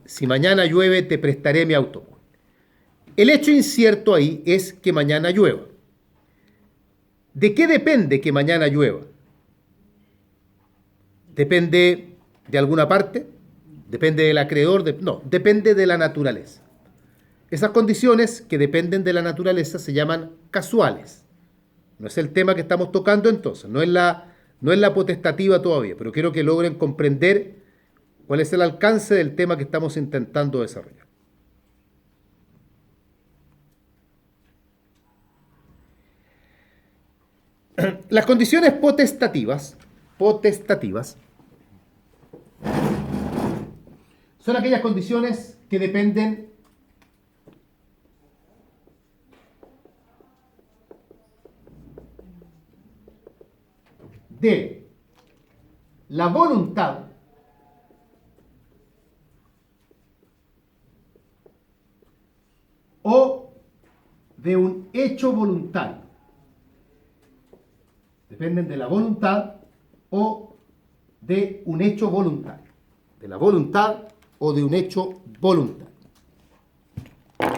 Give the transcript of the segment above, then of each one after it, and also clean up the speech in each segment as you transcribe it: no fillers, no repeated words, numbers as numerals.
si mañana llueve te prestaré mi automóvil. El hecho incierto ahí es que mañana llueva. ¿De qué depende que mañana llueva? ¿Depende de alguna parte? ¿Depende del acreedor? No, depende de la naturaleza. Esas condiciones que dependen de la naturaleza se llaman casuales. No es el tema que estamos tocando entonces, no es la potestativa todavía, pero quiero que logren comprender cuál es el alcance del tema que estamos intentando desarrollar. Las condiciones potestativas son aquellas condiciones que dependen de la voluntad o de un hecho voluntario. Dependen de la voluntad o de un hecho voluntario. De la voluntad o de un hecho voluntario.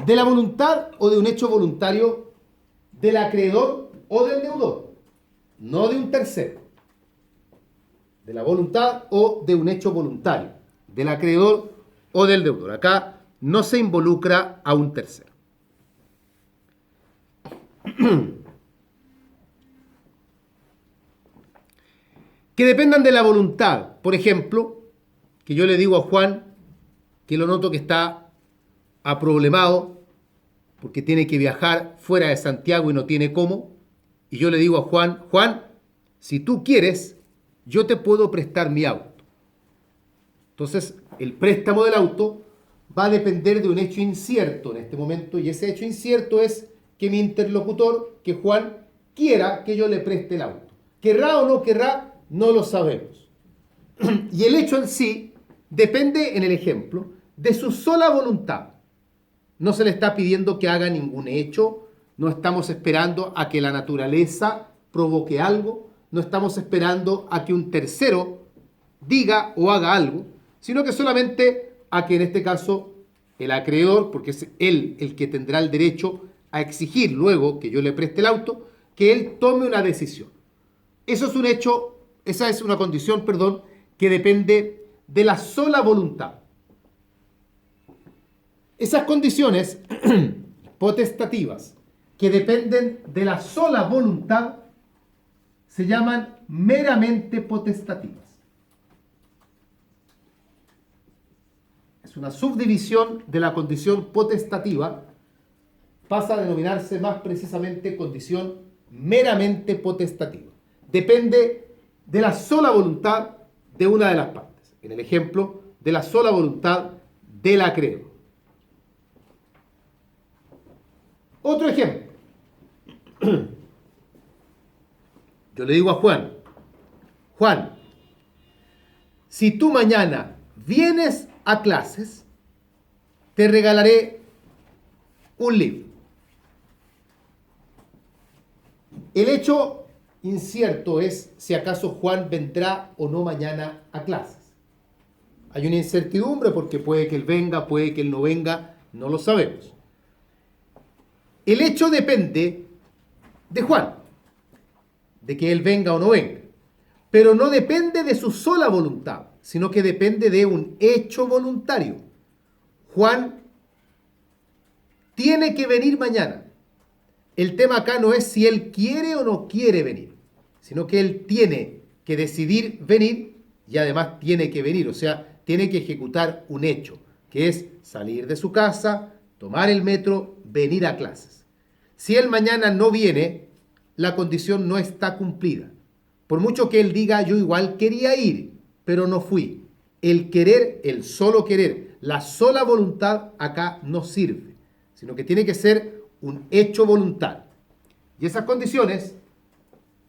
De la voluntad o de un hecho voluntario del acreedor o del deudor, no de un tercero. De la voluntad o de un hecho voluntario del acreedor o del deudor. Acá no se involucra a un tercero. Que dependan de la voluntad. Por ejemplo, que yo le digo a Juan que lo noto que está aproblemado porque tiene que viajar fuera de Santiago y no tiene cómo. Y yo le digo a Juan, Juan, si tú quieres, yo te puedo prestar mi auto. Entonces, el préstamo del auto va a depender de un hecho incierto en este momento, y ese hecho incierto es que mi interlocutor, que Juan, quiera que yo le preste el auto. ¿Querrá o no querrá? No lo sabemos. Y el hecho en sí depende, en el ejemplo, de su sola voluntad. No se le está pidiendo que haga ningún hecho, no estamos esperando a que la naturaleza provoque algo, no estamos esperando a que un tercero diga o haga algo, sino que solamente a que en este caso el acreedor, porque es él el que tendrá el derecho a exigir luego que yo le preste el auto, que él tome una decisión. Eso es un hecho, esa es una condición, que depende de la sola voluntad. Esas condiciones potestativas que dependen de la sola voluntad se llaman meramente potestativas. Es una subdivisión de la condición potestativa, pasa a denominarse más precisamente condición meramente potestativa. Depende de la sola voluntad de una de las partes. En el ejemplo, de la sola voluntad del acreedor. Otro ejemplo. Yo le digo a Juan, Juan, si tú mañana vienes a clases, te regalaré un libro. El hecho incierto es si acaso Juan vendrá o no mañana a clases. Hay una incertidumbre porque puede que él venga, puede que él no venga, no lo sabemos. El hecho depende de Juan, de que él venga o no venga, pero no depende de su sola voluntad, sino que depende de un hecho voluntario. Juan tiene que venir mañana. El tema acá no es si él quiere o no quiere venir, sino que él tiene que decidir venir y además tiene que venir, o sea, tiene que ejecutar un hecho, que es salir de su casa, tomar el metro, venir a clases. Si él mañana no viene, la condición no está cumplida. Por mucho que él diga, yo igual quería ir, pero no fui. El querer, el solo querer, la sola voluntad acá no sirve, sino que tiene que ser un hecho voluntario. Y esas condiciones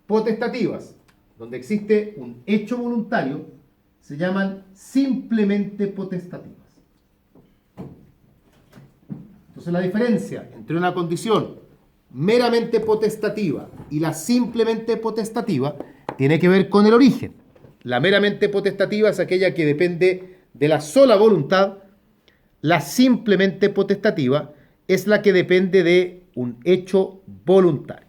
potestativas, donde existe un hecho voluntario, se llaman simplemente potestativas. Entonces la diferencia entre una condición meramente potestativa y la simplemente potestativa tiene que ver con el origen. La meramente potestativa es aquella que depende de la sola voluntad La simplemente potestativa es la que depende de un hecho voluntario.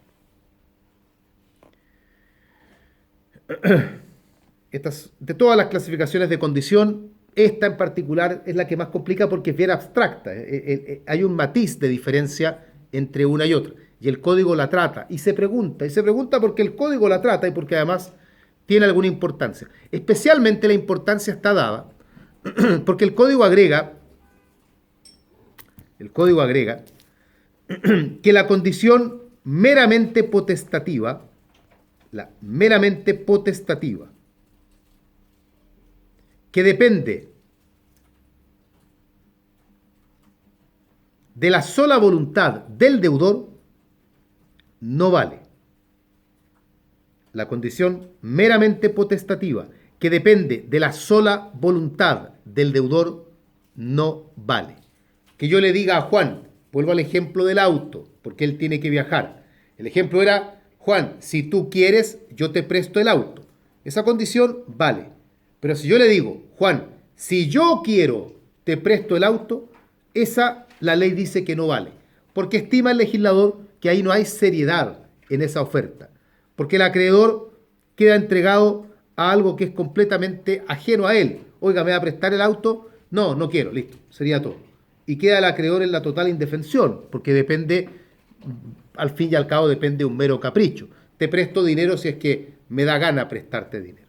De todas las clasificaciones de condición, esta en particular es la que más complica porque es bien abstracta. Hay un matiz de diferencia entre una y otra. Y el código la trata y se pregunta porque el código la trata y porque además tiene alguna importancia. Especialmente la importancia está dada porque el código agrega que la condición meramente potestativa, que depende de la sola voluntad del deudor, no vale. La condición meramente potestativa, que depende de la sola voluntad del deudor, no vale. Que yo le diga a Juan, vuelvo al ejemplo del auto, porque él tiene que viajar. El ejemplo era, Juan, si tú quieres, yo te presto el auto. Esa condición vale. Pero si yo le digo, Juan, si yo quiero, te presto el auto, la ley dice que no vale. Porque estima el legislador que ahí no hay seriedad en esa oferta. Porque el acreedor queda entregado a algo que es completamente ajeno a él. Oiga, ¿me va a prestar el auto? No, no quiero, listo, sería todo. Y queda el acreedor en la total indefensión, porque depende, al fin y al cabo, depende de un mero capricho. Te presto dinero si es que me da gana prestarte dinero.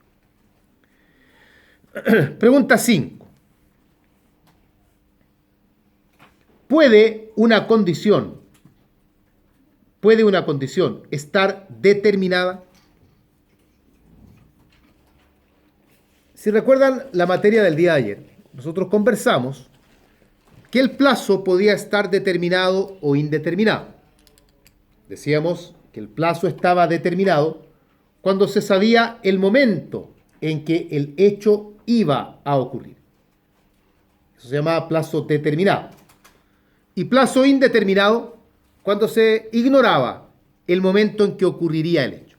Pregunta 5. ¿Puede una condición estar determinada? Si recuerdan la materia del día de ayer, nosotros conversamos que el plazo podía estar determinado o indeterminado. Decíamos que el plazo estaba determinado cuando se sabía el momento en que el hecho iba a ocurrir. Eso se llamaba plazo determinado. Y plazo indeterminado cuando se ignoraba el momento en que ocurriría el hecho.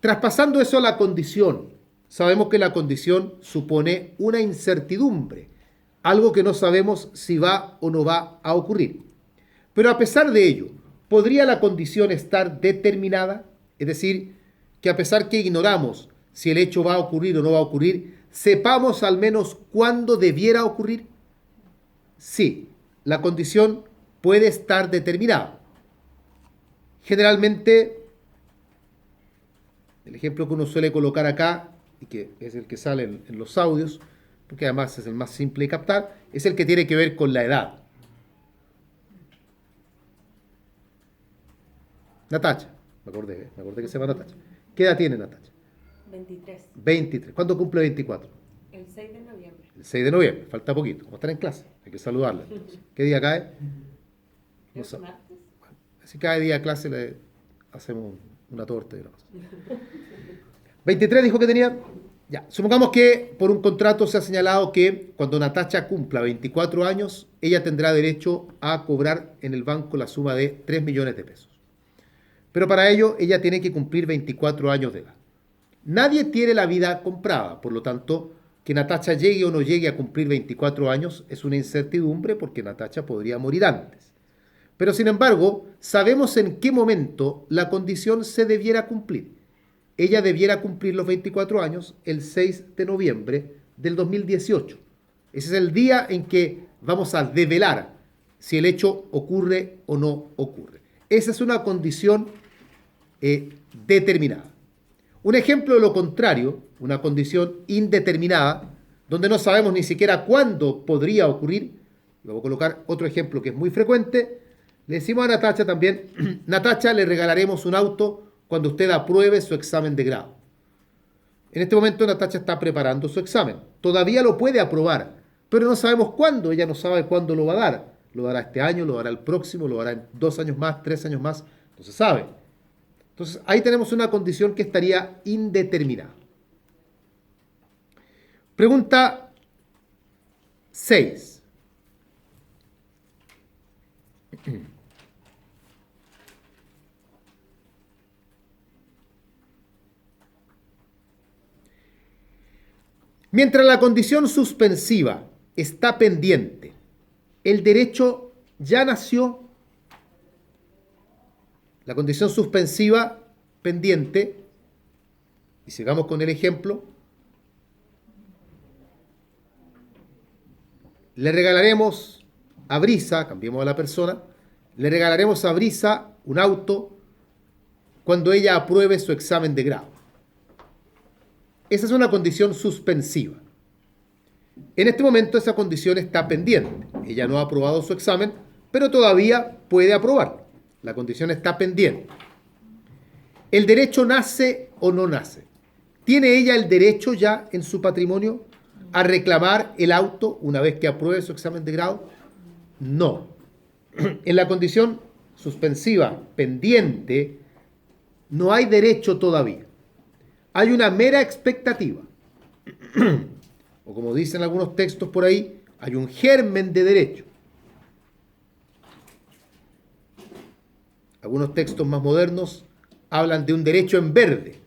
Traspasando eso a la condición, sabemos que la condición supone una incertidumbre, algo que no sabemos si va o no va a ocurrir. Pero a pesar de ello, ¿podría la condición estar determinada? Es decir, que a pesar que ignoramos si el hecho va a ocurrir o no va a ocurrir, sepamos al menos cuándo debiera ocurrir. Sí, la condición puede estar determinada. Generalmente, el ejemplo que uno suele colocar acá, y que es el que sale en los audios, porque además es el más simple de captar, es el que tiene que ver con la edad. Natacha, me acordé que se llama Natacha. ¿Qué edad tiene Natacha? 23. 23. ¿Cuándo cumple 24? El 6 de noviembre. El 6 de noviembre, falta poquito. Vamos a estar en clase, hay que saludarla. ¿Qué día cae? No ¿Es sé. martes? Si cada día de clase le hacemos una torta y una cosa. 23 dijo que tenía. Ya, supongamos que por un contrato se ha señalado que cuando Natacha cumpla 24 años, ella tendrá derecho a cobrar en el banco la suma de 3 millones de pesos. Pero para ello ella tiene que cumplir 24 años de edad. Nadie tiene la vida comprada, por lo tanto, que Natacha llegue o no llegue a cumplir 24 años es una incertidumbre porque Natacha podría morir antes. Pero sin embargo, sabemos en qué momento la condición se debiera cumplir. Ella debiera cumplir los 24 años el 6 de noviembre del 2018. Ese es el día en que vamos a develar si el hecho ocurre o no ocurre. Esa es una condición determinada. Un ejemplo de lo contrario, una condición indeterminada, donde no sabemos ni siquiera cuándo podría ocurrir. Voy a colocar otro ejemplo que es muy frecuente. Le decimos a Natacha también, Natacha, le regalaremos un auto cuando usted apruebe su examen de grado. En este momento Natacha está preparando su examen. Todavía lo puede aprobar, pero no sabemos cuándo. Ella no sabe cuándo lo va a dar. Lo dará este año, lo dará el próximo, lo dará en 2 años más, 3 años más. No se sabe. Entonces ahí tenemos una condición que estaría indeterminada. Pregunta 6. Mientras la condición suspensiva está pendiente el derecho ya nació, la condición suspensiva pendiente, y sigamos con el ejemplo, le regalaremos a Brisa, cambiemos a la persona, le regalaremos a Brisa un auto cuando ella apruebe su examen de grado. Esa es una condición suspensiva. En este momento esa condición está pendiente. Ella no ha aprobado su examen, pero todavía puede aprobarlo. La condición está pendiente. ¿El derecho nace o no nace? ¿Tiene ella el derecho ya en su patrimonio a reclamar el auto una vez que apruebe su examen de grado? No. En la condición suspensiva pendiente no hay derecho todavía. Hay una mera expectativa. O como dicen algunos textos por ahí, hay un germen de derecho. Algunos textos más modernos hablan de un derecho en verde.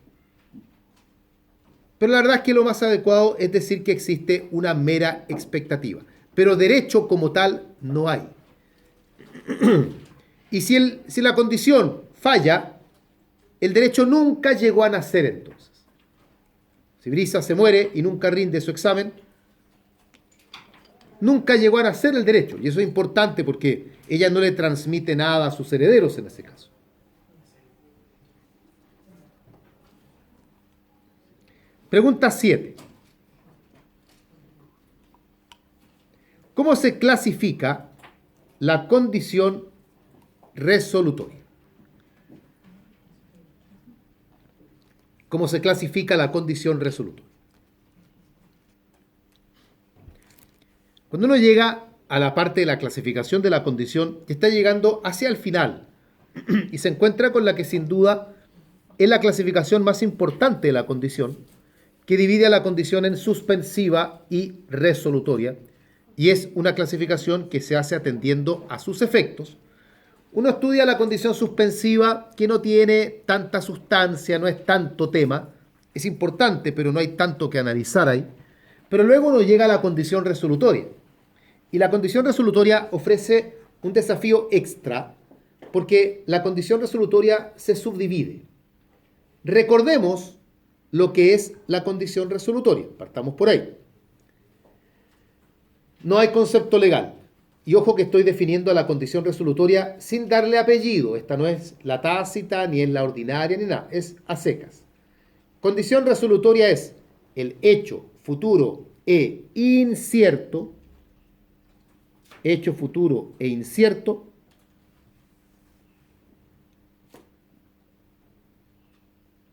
Pero la verdad es que lo más adecuado es decir que existe una mera expectativa. Pero derecho como tal no hay. Y si la condición falla, el derecho nunca llegó a nacer entonces. Si Brisa se muere y nunca rinde su examen, nunca llegó a nacer el derecho. Y eso es importante porque ella no le transmite nada a sus herederos en ese caso. Pregunta 7. ¿Cómo se clasifica la condición resolutoria? ¿Cómo se clasifica la condición resolutoria? Cuando uno llega a la parte de la clasificación de la condición, está llegando hacia el final y se encuentra con la que sin duda es la clasificación más importante de la condición, que divide a la condición en suspensiva y resolutoria, y es una clasificación que se hace atendiendo a sus efectos. Uno estudia la condición suspensiva, que no tiene tanta sustancia, no es tanto tema, es importante, pero no hay tanto que analizar ahí. Pero luego uno llega a la condición resolutoria. Y la condición resolutoria ofrece un desafío extra, porque la condición resolutoria se subdivide. Recordemos lo que es la condición resolutoria. Partamos por ahí. No hay concepto legal. Y ojo que estoy definiendo a la condición resolutoria sin darle apellido. Esta no es la tácita, ni es la ordinaria, ni nada. Es a secas. Condición resolutoria es el hecho futuro e incierto. Hecho futuro e incierto.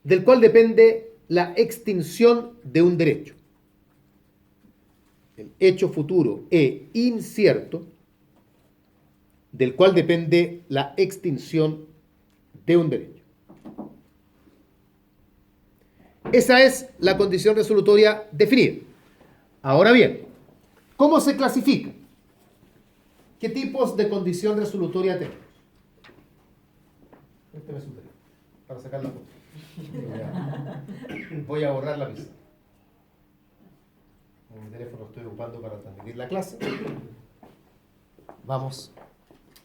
Del cual depende la extinción de un derecho. El hecho futuro e incierto, del cual depende la extinción de un derecho. Esa es la condición resolutoria definida. Ahora bien, ¿cómo se clasifica? ¿Qué tipos de condición resolutoria tenemos? Este me sucedió, para sacar la foto. Voy a borrar la pista. Con mi teléfono estoy ocupando para transmitir la clase. Vamos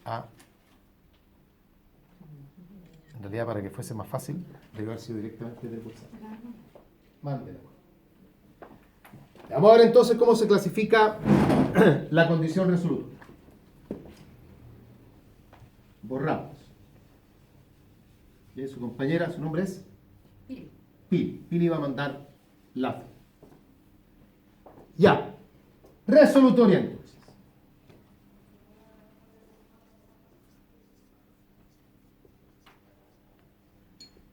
a... En realidad, para que fuese más fácil, debe haber sido directamente del WhatsApp. Mándela. Vamos a ver entonces cómo se clasifica la condición resolutoria. Borramos. ¿Bien? Su compañera, su nombre es Pili. Pili va a mandar la foto. Ya. Resolutoria entonces.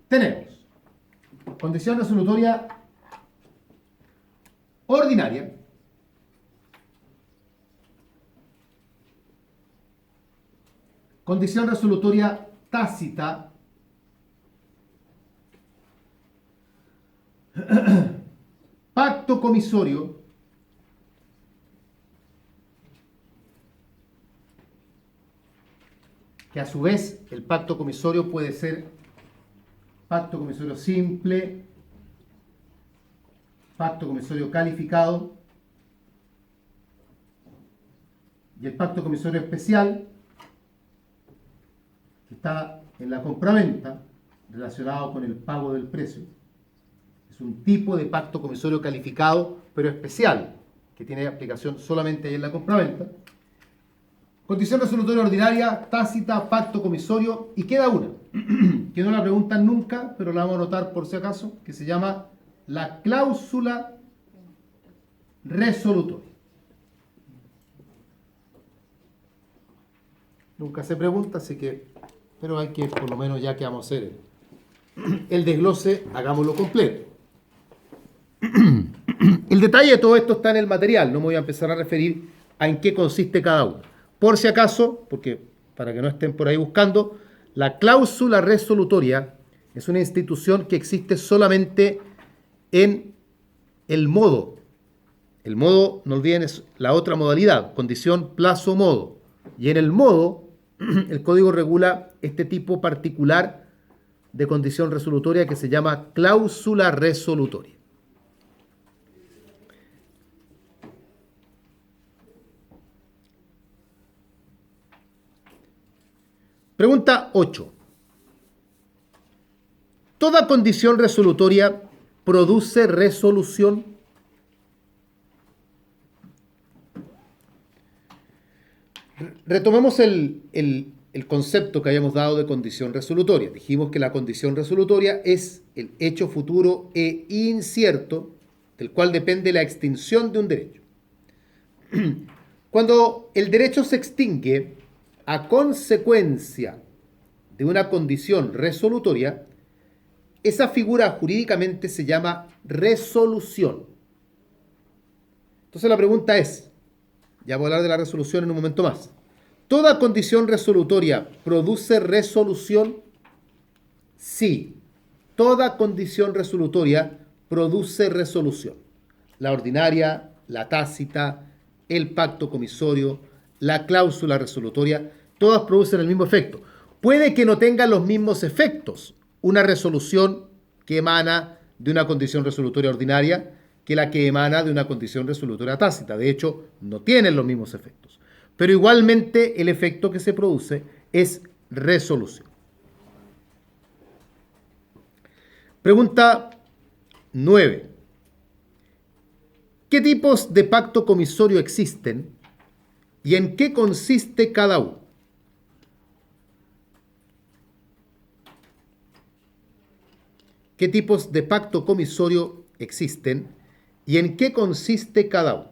Tenemos condición resolutoria ordinaria, condición resolutoria tácita, pacto comisorio, que a su vez el pacto comisorio puede ser pacto comisorio simple, pacto comisorio calificado, y el pacto comisorio especial, que está en la compraventa, relacionado con el pago del precio. Es un tipo de pacto comisorio calificado, pero especial, que tiene aplicación solamente ahí en la compraventa. Condición resolutoria ordinaria, tácita, pacto comisorio, y queda una, que no la preguntan nunca, pero la vamos a anotar por si acaso, que se llama la cláusula resolutoria. Nunca se pregunta, así que, pero hay que, por lo menos ya que vamos a hacer el desglose, hagámoslo completo. El detalle de todo esto está en el material, no me voy a empezar a referir a en qué consiste cada uno. Por si acaso, porque para que no estén por ahí buscando, la cláusula resolutoria es una institución que existe solamente en el modo. El modo, no olviden, es la otra modalidad, condición, plazo, modo. Y en el modo, el código regula este tipo particular de condición resolutoria que se llama cláusula resolutoria. Pregunta 8. ¿Toda condición resolutoria produce resolución? Retomemos el concepto que habíamos dado de condición resolutoria. Dijimos que la condición resolutoria es el hecho futuro e incierto del cual depende la extinción de un derecho. Cuando el derecho se extingue a consecuencia de una condición resolutoria, esa figura jurídicamente se llama resolución. Entonces la pregunta es, ya voy a hablar de la resolución en un momento más, ¿toda condición resolutoria produce resolución? Sí, toda condición resolutoria produce resolución. La ordinaria, la tácita, el pacto comisorio, la cláusula resolutoria, todas producen el mismo efecto. Puede que no tengan los mismos efectos una resolución que emana de una condición resolutoria ordinaria que la que emana de una condición resolutoria tácita. De hecho, no tienen los mismos efectos. Pero igualmente el efecto que se produce es resolución. Pregunta 9. ¿Qué tipos de pacto comisorio existen y en qué consiste cada uno? ¿Qué tipos de pacto comisorio existen y en qué consiste cada uno?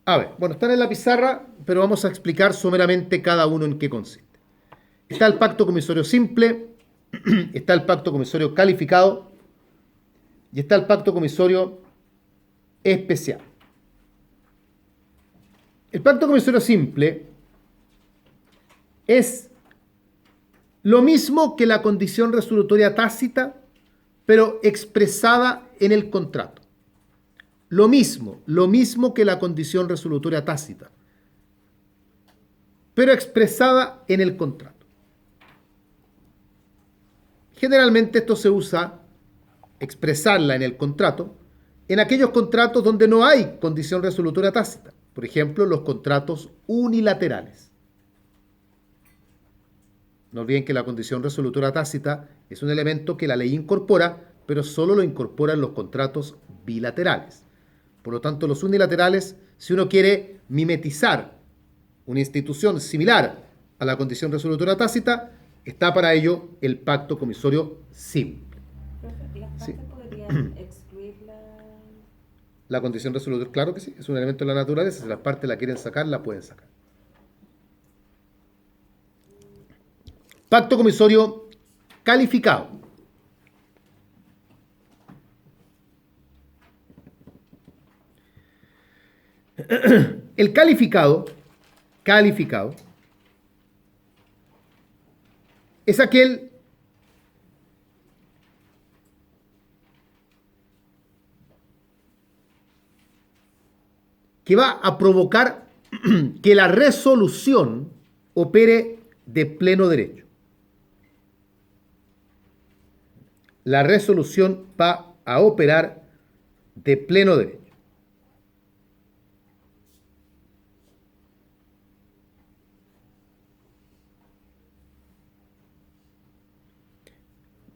A ver, bueno, están en la pizarra, pero vamos a explicar someramente cada uno en qué consiste. Está el pacto comisorio simple, está el pacto comisorio calificado y está el pacto comisorio especial. El pacto comisorio simple es lo mismo que la condición resolutoria tácita, pero expresada en el contrato. Lo mismo que la condición resolutoria tácita, pero expresada en el contrato. Generalmente esto se usa, expresarla en el contrato, en aquellos contratos donde no hay condición resolutoria tácita. Por ejemplo, los contratos unilaterales. No olviden que la condición resolutoria tácita es un elemento que la ley incorpora, pero solo lo incorpora en los contratos bilaterales. Por lo tanto, los unilaterales, si uno quiere mimetizar una institución similar a la condición resolutoria tácita, está para ello el pacto comisorio simple. Profe, ¿las partes Sí. podrían excluir La condición resolutoria, claro que sí, es un elemento de la naturaleza. Si las partes la quieren sacar, la pueden sacar. Pacto comisorio calificado. El calificado es aquel que va a provocar que la resolución opere de pleno derecho. la resolución va a operar de pleno derecho.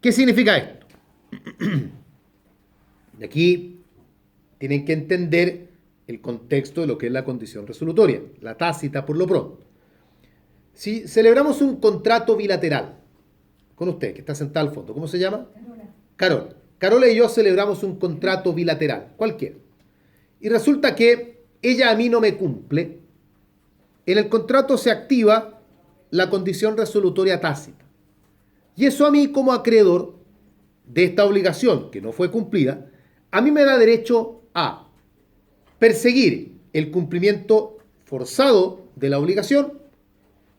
¿Qué significa esto? De aquí tienen que entender el contexto de lo que es la condición resolutoria, la tácita por lo pronto. Si celebramos un contrato bilateral con usted, que está sentada al fondo, ¿cómo se llama? Carola. Carola y yo celebramos un contrato bilateral, cualquiera. Y resulta que ella a mí no me cumple. En el contrato se activa la condición resolutoria tácita. Y eso a mí como acreedor de esta obligación que no fue cumplida, a mí me da derecho a perseguir el cumplimiento forzado de la obligación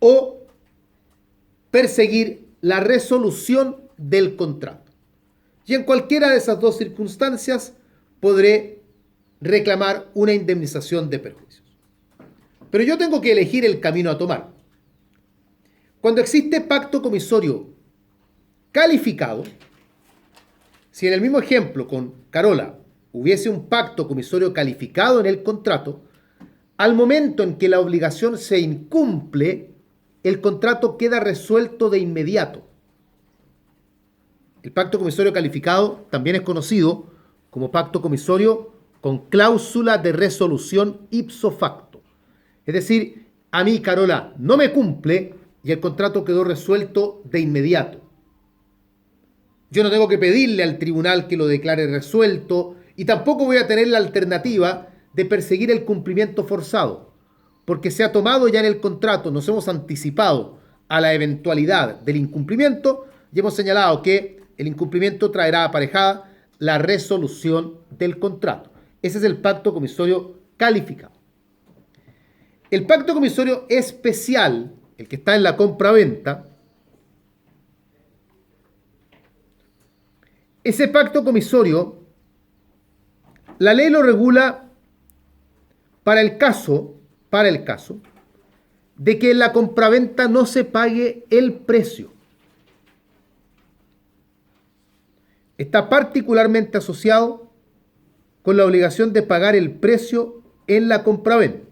o perseguir la resolución del contrato. Y en cualquiera de esas dos circunstancias podré reclamar una indemnización de perjuicios. Pero yo tengo que elegir el camino a tomar. Cuando existe pacto comisorio calificado, si en el mismo ejemplo con Carola hubiese un pacto comisorio calificado en el contrato, al momento en que la obligación se incumple, el contrato queda resuelto de inmediato. El pacto comisorio calificado también es conocido como pacto comisorio con cláusula de resolución ipso facto. Es decir, a mí Carola no me cumple y el contrato quedó resuelto de inmediato. Yo no tengo que pedirle al tribunal que lo declare resuelto y tampoco voy a tener la alternativa de perseguir el cumplimiento forzado, porque se ha tomado ya en el contrato, nos hemos anticipado a la eventualidad del incumplimiento y hemos señalado que el incumplimiento traerá aparejada la resolución del contrato. Ese es el pacto comisorio calificado. El pacto comisorio especial, el que está en la compra-venta, ese pacto comisorio, la ley lo regula para el caso de que en la compraventa no se pague el precio. Está particularmente asociado con la obligación de pagar el precio en la compraventa.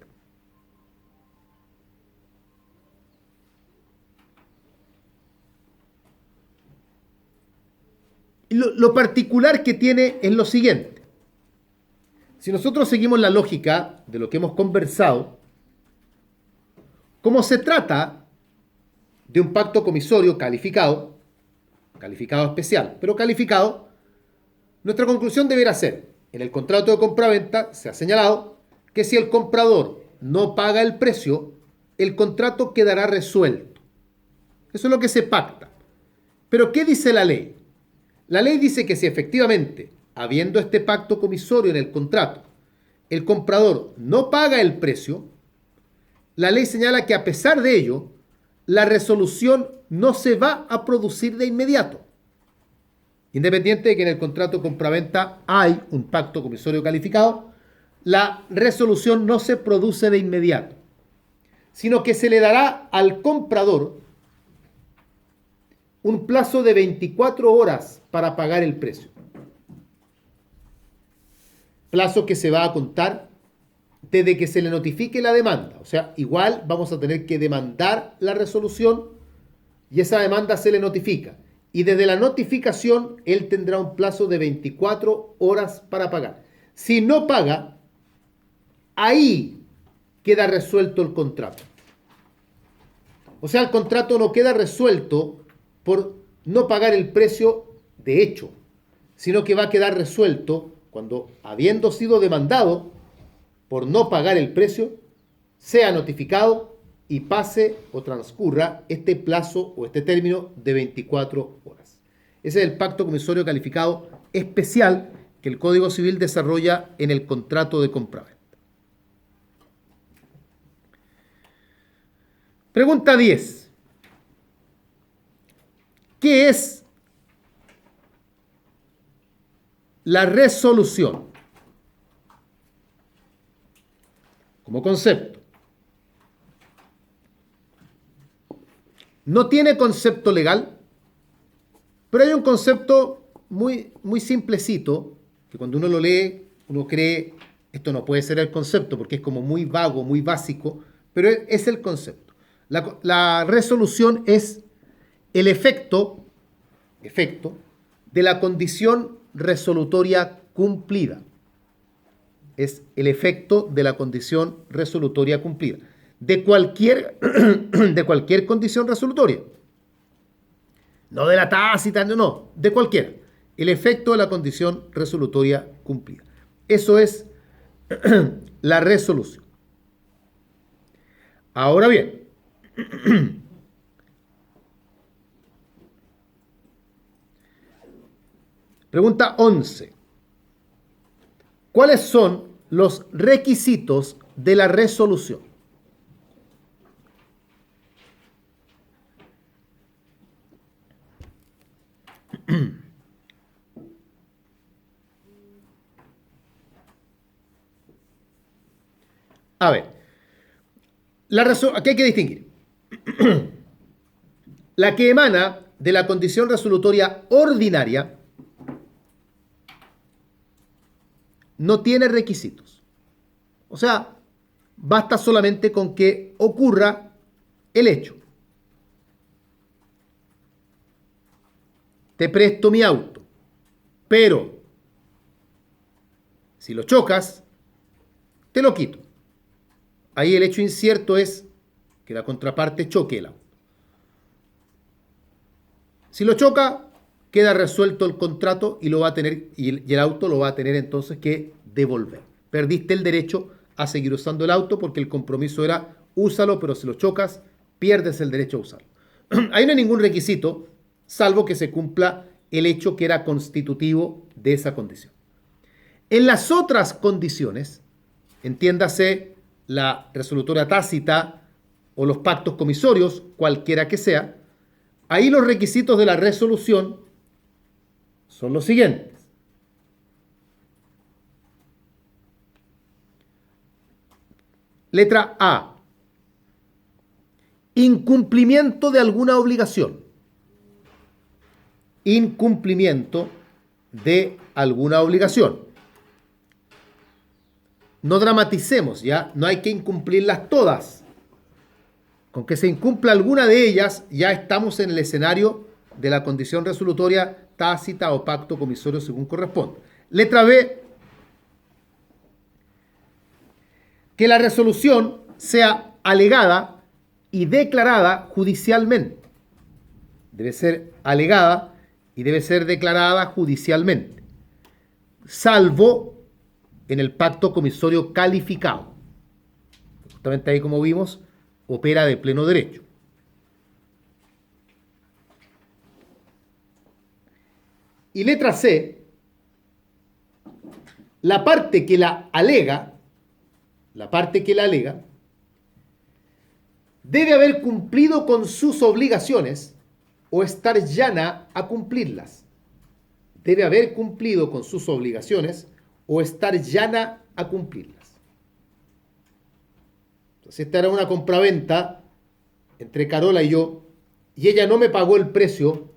Lo particular que tiene es lo siguiente. Si nosotros seguimos la lógica de lo que hemos conversado, como se trata de un pacto comisorio calificado especial, pero calificado, nuestra conclusión deberá ser, en el contrato de compraventa se ha señalado que si el comprador no paga el precio, el contrato quedará resuelto. Eso es lo que se pacta. Pero ¿qué dice la ley? La ley dice que si efectivamente, habiendo este pacto comisorio en el contrato, el comprador no paga el precio, la ley señala que a pesar de ello, la resolución no se va a producir de inmediato. Independiente de que en el contrato de compraventa hay un pacto comisorio calificado, la resolución no se produce de inmediato, sino que se le dará al comprador un plazo de 24 horas para pagar el precio. Plazo que se va a contar desde que se le notifique la demanda. O sea, igual vamos a tener que demandar la resolución y esa demanda se le notifica. Y desde la notificación, él tendrá un plazo de 24 horas para pagar. Si no paga, ahí queda resuelto el contrato. O sea, el contrato no queda resuelto por no pagar el precio de hecho, sino que va a quedar resuelto cuando, habiendo sido demandado por no pagar el precio, sea notificado y pase o transcurra este plazo o este término de 24 horas. Ese es el pacto comisorio calificado especial que el Código Civil desarrolla en el contrato de compraventa. Pregunta 10. ¿Qué es la resolución? Como concepto. No tiene concepto legal, pero hay un concepto muy simplecito, que cuando uno lo lee, uno cree, esto no puede ser el concepto, porque es como muy vago, muy básico, pero es el concepto. La resolución es el efecto de la condición resolutoria cumplida. Es el efecto de la condición resolutoria cumplida. De cualquier condición resolutoria. No de la tácita, no, de cualquiera. El efecto de la condición resolutoria cumplida. Eso es la resolución. Ahora bien, pregunta 11. ¿Cuáles son los requisitos de la resolución? A ver, aquí hay que distinguir. La que emana de la condición resolutoria ordinaria no tiene requisitos. O sea, basta solamente con que ocurra el hecho. Te presto mi auto, pero si lo chocas, te lo quito. Ahí el hecho incierto es que la contraparte choque el auto. Si lo choca, queda resuelto el contrato y lo va a tener, y el auto lo va a tener entonces que devolver. Perdiste el derecho a seguir usando el auto porque el compromiso era úsalo, pero si lo chocas, pierdes el derecho a usarlo. Ahí no hay ningún requisito, salvo que se cumpla el hecho que era constitutivo de esa condición. En las otras condiciones, entiéndase la resolutoria tácita o los pactos comisorios, cualquiera que sea, ahí los requisitos de la resolución son los siguientes. Letra A. Incumplimiento de alguna obligación. Incumplimiento de alguna obligación. No dramaticemos, ¿ya? No hay que incumplirlas todas. Con que se incumpla alguna de ellas, ya estamos en el escenario de la condición resolutoria tácita o pacto comisorio según corresponde. Letra B. Que la resolución sea alegada y declarada judicialmente. Debe ser alegada y debe ser declarada judicialmente, salvo en el pacto comisorio calificado. Justamente ahí, como vimos, opera de pleno derecho. Y letra C, la parte que la alega, debe haber cumplido con sus obligaciones o estar llana a cumplirlas. Debe haber cumplido con sus obligaciones o estar llana a cumplirlas. Entonces, esta era una compraventa entre Carola y yo, y ella no me pagó el precio.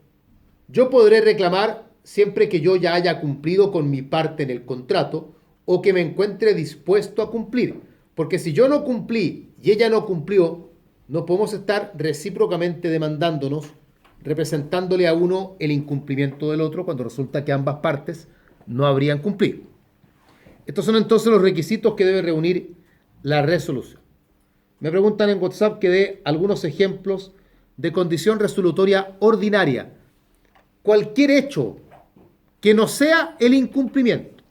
Yo podré reclamar siempre que yo ya haya cumplido con mi parte en el contrato o que me encuentre dispuesto a cumplir. Porque si yo no cumplí y ella no cumplió, no podemos estar recíprocamente demandándonos, representándole a uno el incumplimiento del otro cuando resulta que ambas partes no habrían cumplido. Estos son entonces los requisitos que debe reunir la resolución. Me preguntan en WhatsApp que dé algunos ejemplos de condición resolutoria ordinaria. Cualquier hecho que no sea el incumplimiento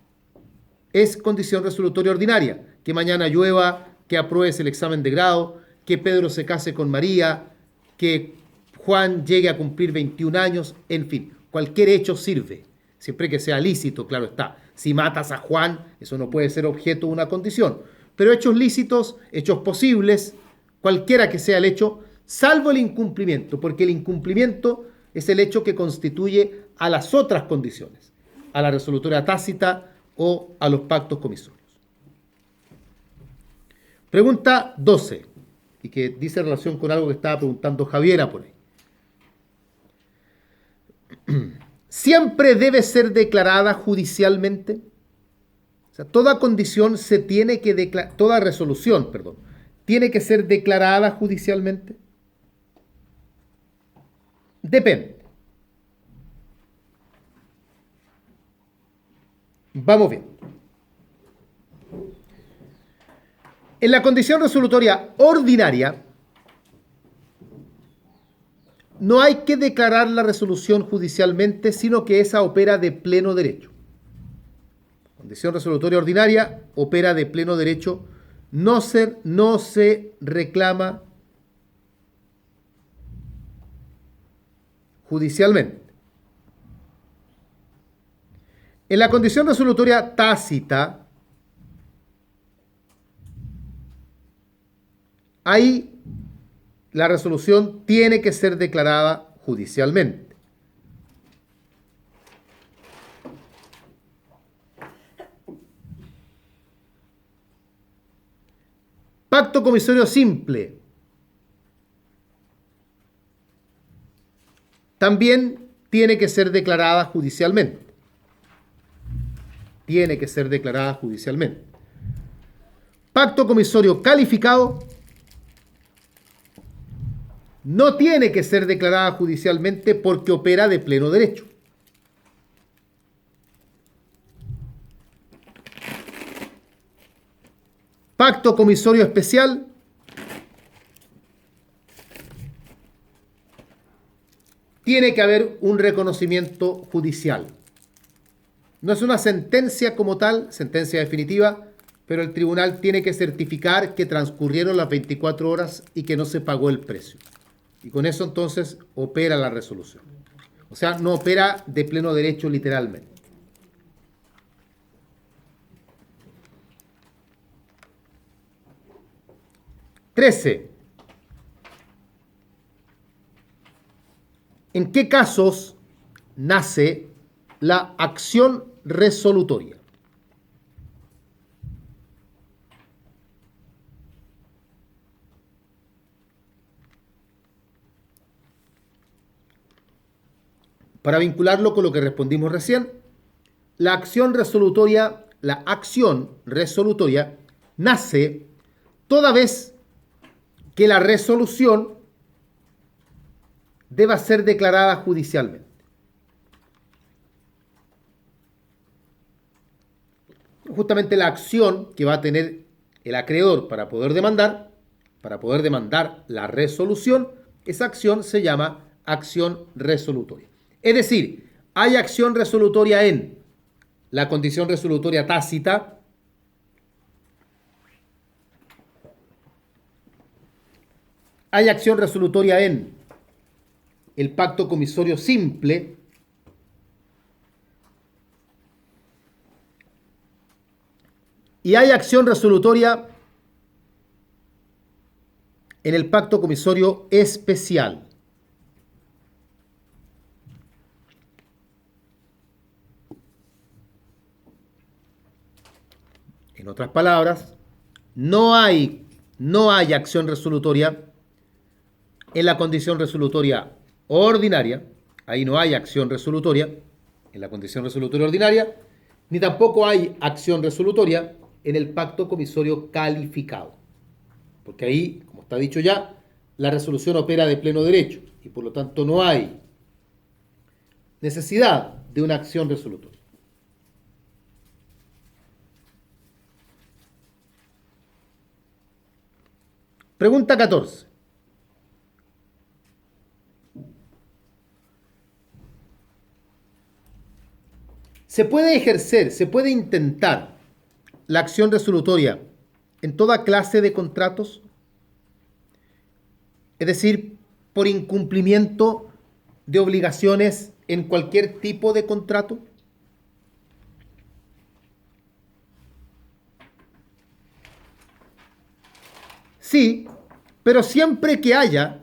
es condición resolutoria ordinaria. Que mañana llueva, que apruebes el examen de grado, que Pedro se case con María, que Juan llegue a cumplir 21 años, en fin, cualquier hecho sirve, siempre que sea lícito, claro está. Si matas a Juan, eso no puede ser objeto de una condición, pero hechos lícitos, hechos posibles, cualquiera que sea el hecho, salvo el incumplimiento, porque el incumplimiento es el hecho que constituye a las otras condiciones, a la resolutoria tácita o a los pactos comisorios. Pregunta 12, y que dice relación con algo que estaba preguntando Javiera por ahí. siempre debe ser declarada judicialmente. O sea, toda condición se tiene que declarar, toda resolución, perdón, tiene que ser declarada judicialmente. Depende. Vamos bien. En la condición resolutoria ordinaria, no hay que declarar la resolución judicialmente, sino que esa opera de pleno derecho. Condición resolutoria ordinaria opera de pleno derecho, no se reclama judicialmente. En la condición resolutoria tácita, ahí la resolución tiene que ser declarada judicialmente. Pacto comisorio simple. También tiene que ser declarada judicialmente. Tiene que ser declarada judicialmente. Pacto comisorio calificado no tiene que ser declarada judicialmente porque opera de pleno derecho. Pacto comisorio especial tiene que haber un reconocimiento judicial. No es una sentencia como tal, sentencia definitiva, pero el tribunal tiene que certificar que transcurrieron las 24 horas y que no se pagó el precio. Y con eso entonces opera la resolución. O sea, no opera de pleno derecho literalmente. Trece. ¿En qué casos nace la acción resolutoria? Para vincularlo con lo que respondimos recién, la acción resolutoria nace toda vez que la resolución deba ser declarada judicialmente. Justamente la acción que va a tener el acreedor para poder demandar la resolución, esa acción se llama acción resolutoria. Es decir, hay acción resolutoria en la condición resolutoria tácita, hay acción resolutoria en el pacto comisorio simple, y hay acción resolutoria en el pacto comisorio especial. En otras palabras, no hay acción resolutoria en la condición resolutoria ordinaria, ahí no hay acción resolutoria en la condición resolutoria ordinaria, ni tampoco hay acción resolutoria en el pacto comisorio calificado. Porque ahí, como está dicho ya, la resolución opera de pleno derecho y por lo tanto no hay necesidad de una acción resolutoria. Pregunta 14. ¿Se puede intentar la acción resolutoria en toda clase de contratos? Es decir, por incumplimiento de obligaciones en cualquier tipo de contrato. Sí, pero siempre que haya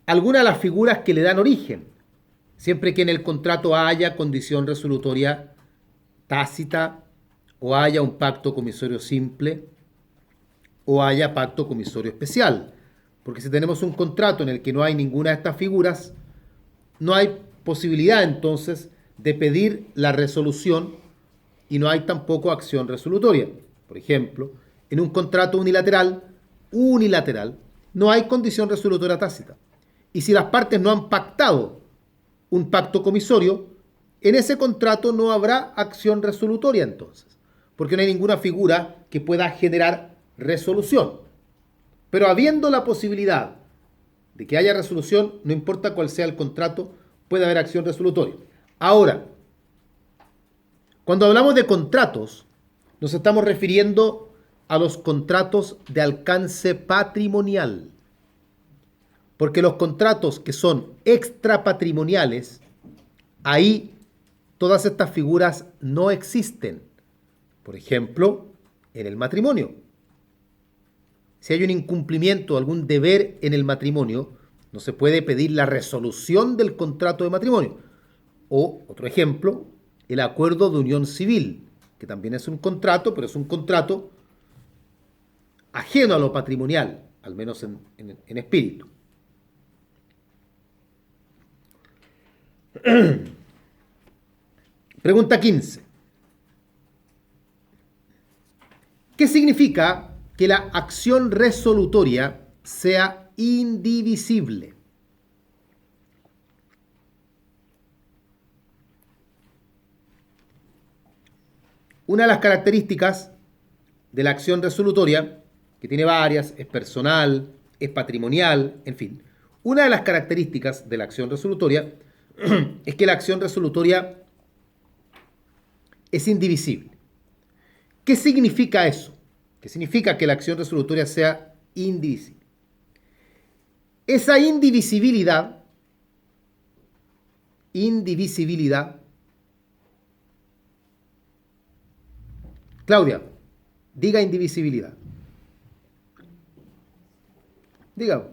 alguna de las figuras que le dan origen, siempre que en el contrato haya condición resolutoria tácita o haya un pacto comisorio simple o haya pacto comisorio especial. Porque si tenemos un contrato en el que no hay ninguna de estas figuras, no hay posibilidad entonces de pedir la resolución y no hay tampoco acción resolutoria. Por ejemplo, en un contrato unilateral, no hay condición resolutoria tácita. Y si las partes no han pactado un pacto comisorio, en ese contrato no habrá acción resolutoria entonces, porque no hay ninguna figura que pueda generar resolución. Pero habiendo la posibilidad de que haya resolución, no importa cuál sea el contrato, puede haber acción resolutoria. Ahora, cuando hablamos de contratos, nos estamos refiriendo a los contratos de alcance patrimonial. Porque los contratos que son extrapatrimoniales, ahí todas estas figuras no existen. Por ejemplo, en el matrimonio. Si hay un incumplimiento, algún deber en el matrimonio, no se puede pedir la resolución del contrato de matrimonio. O, otro ejemplo, el acuerdo de unión civil, que también es un contrato, pero es un contrato ajeno a lo patrimonial, al menos en espíritu. Pregunta 15. ¿Qué significa que la acción resolutoria sea indivisible? Una de las características de la acción resolutoria, que tiene varias, es personal, es patrimonial, en fin. Una de las características de la acción resolutoria es que la acción resolutoria es indivisible. ¿Qué significa eso? ¿Qué significa que la acción resolutoria sea indivisible? Esa indivisibilidad, Claudia, diga indivisibilidad. Diga.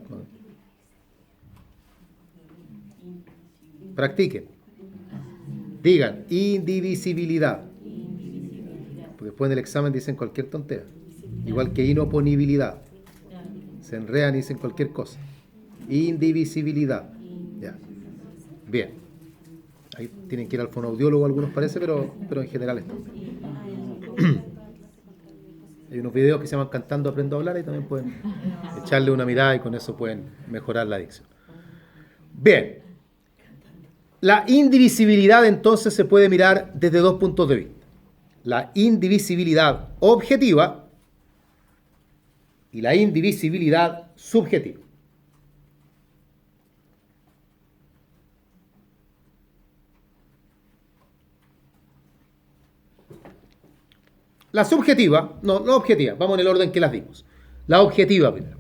Practiquen. Digan indivisibilidad. Porque después en el examen dicen cualquier tontera. Igual que inoponibilidad. Se enredan y dicen cualquier cosa. Indivisibilidad. Ya. Bien. Ahí tienen que ir al fonoaudiólogo algunos parece, pero en general está. Hay unos videos que se llaman Cantando Aprendo a Hablar y también pueden echarle una mirada y con eso pueden mejorar la dicción. Bien. La indivisibilidad entonces se puede mirar desde dos puntos de vista. La indivisibilidad objetiva y la indivisibilidad subjetiva. La subjetiva, no, la objetiva, vamos en el orden que las dimos. La objetiva primero.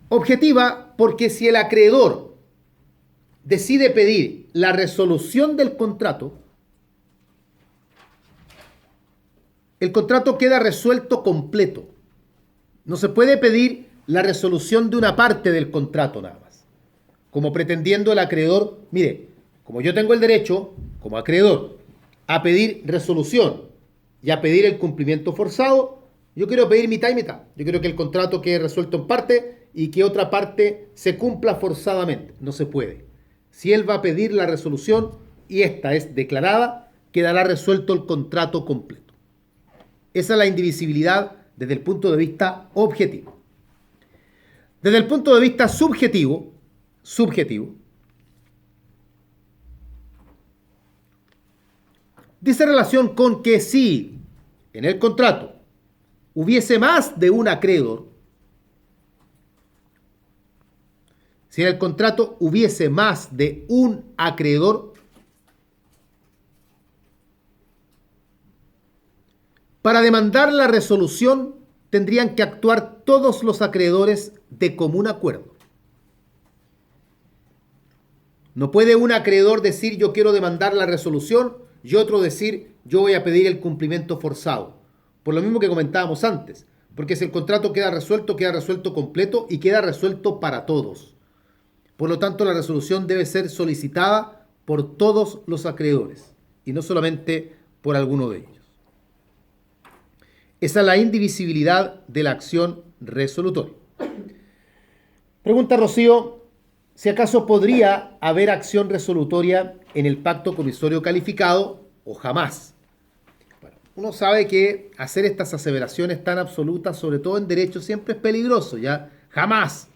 Objetiva porque si el acreedor decide pedir la resolución del contrato, el contrato queda resuelto completo. No se puede pedir la resolución de una parte del contrato nada más. Como pretendiendo el acreedor, mire, como yo tengo el derecho, como acreedor, a pedir resolución y a pedir el cumplimiento forzado, yo quiero pedir mitad y mitad. Yo quiero que el contrato quede resuelto en parte y que otra parte se cumpla forzadamente. No se puede. Si él va a pedir la resolución y esta es declarada, quedará resuelto el contrato completo. Esa es la indivisibilidad desde el punto de vista objetivo. Desde el punto de vista subjetivo, dice relación con que si en el contrato hubiese más de un acreedor, si en el contrato hubiese más de un acreedor, para demandar la resolución tendrían que actuar todos los acreedores de común acuerdo. No puede un acreedor decir yo quiero demandar la resolución y otro decir yo voy a pedir el cumplimiento forzado. Por lo mismo que comentábamos antes, porque si el contrato queda resuelto completo y queda resuelto para todos. Por lo tanto, la resolución debe ser solicitada por todos los acreedores y no solamente por alguno de ellos. Esa es la indivisibilidad de la acción resolutoria. Pregunta Rocío, si acaso podría haber acción resolutoria en el pacto comisorio calificado o jamás. Bueno, uno sabe que hacer estas aseveraciones tan absolutas, sobre todo en derecho, siempre es peligroso, ¿ya? Jamás.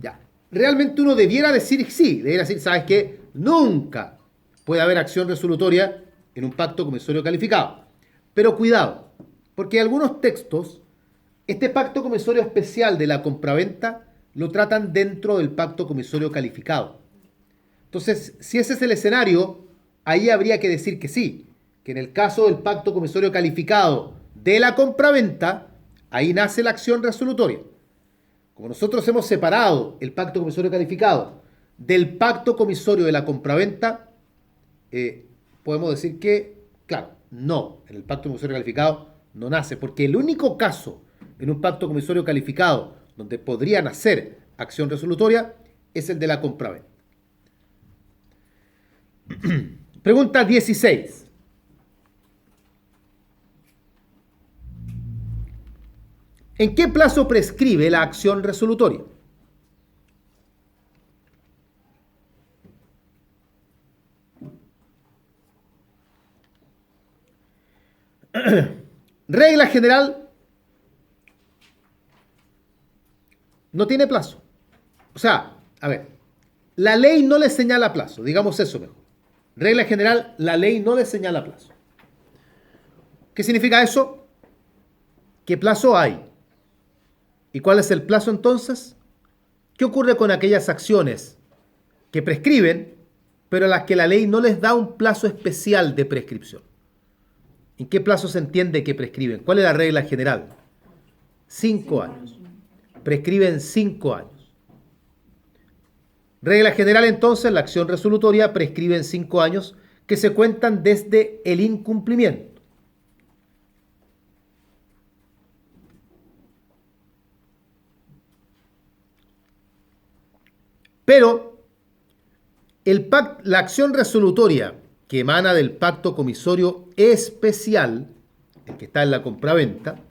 Ya. Realmente uno debiera decir sí, debiera decir, ¿sabes qué? Nunca puede haber acción resolutoria en un pacto comisorio calificado. Pero cuidado, porque algunos textos, este pacto comisorio especial de la compraventa lo tratan dentro del pacto comisorio calificado. Entonces, si ese es el escenario, ahí habría que decir que sí, que en el caso del pacto comisorio calificado de la compraventa, ahí nace la acción resolutoria. Como nosotros hemos separado el pacto comisorio calificado del pacto comisorio de la compraventa, podemos decir que, claro, no, en el pacto comisorio calificado no nace, porque el único caso en un pacto comisorio calificado donde podría nacer acción resolutoria es el de la compraventa. Pregunta 16. ¿En qué plazo prescribe la acción resolutoria? Regla general, no tiene plazo. O sea, a ver, la ley no le señala plazo, digamos eso mejor. Regla general, la ley no le señala plazo. ¿Qué significa eso? ¿Qué plazo hay? ¿Y cuál es el plazo entonces? ¿Qué ocurre con aquellas acciones que prescriben, pero a las que la ley no les da un plazo especial de prescripción? ¿En qué plazo se entiende que prescriben? ¿Cuál es la regla general? 5 años. Prescriben 5 años. Regla general entonces, la acción resolutoria prescribe en 5 años que se cuentan desde el incumplimiento. Pero la acción resolutoria que emana del pacto comisorio especial, el que está en la compraventa,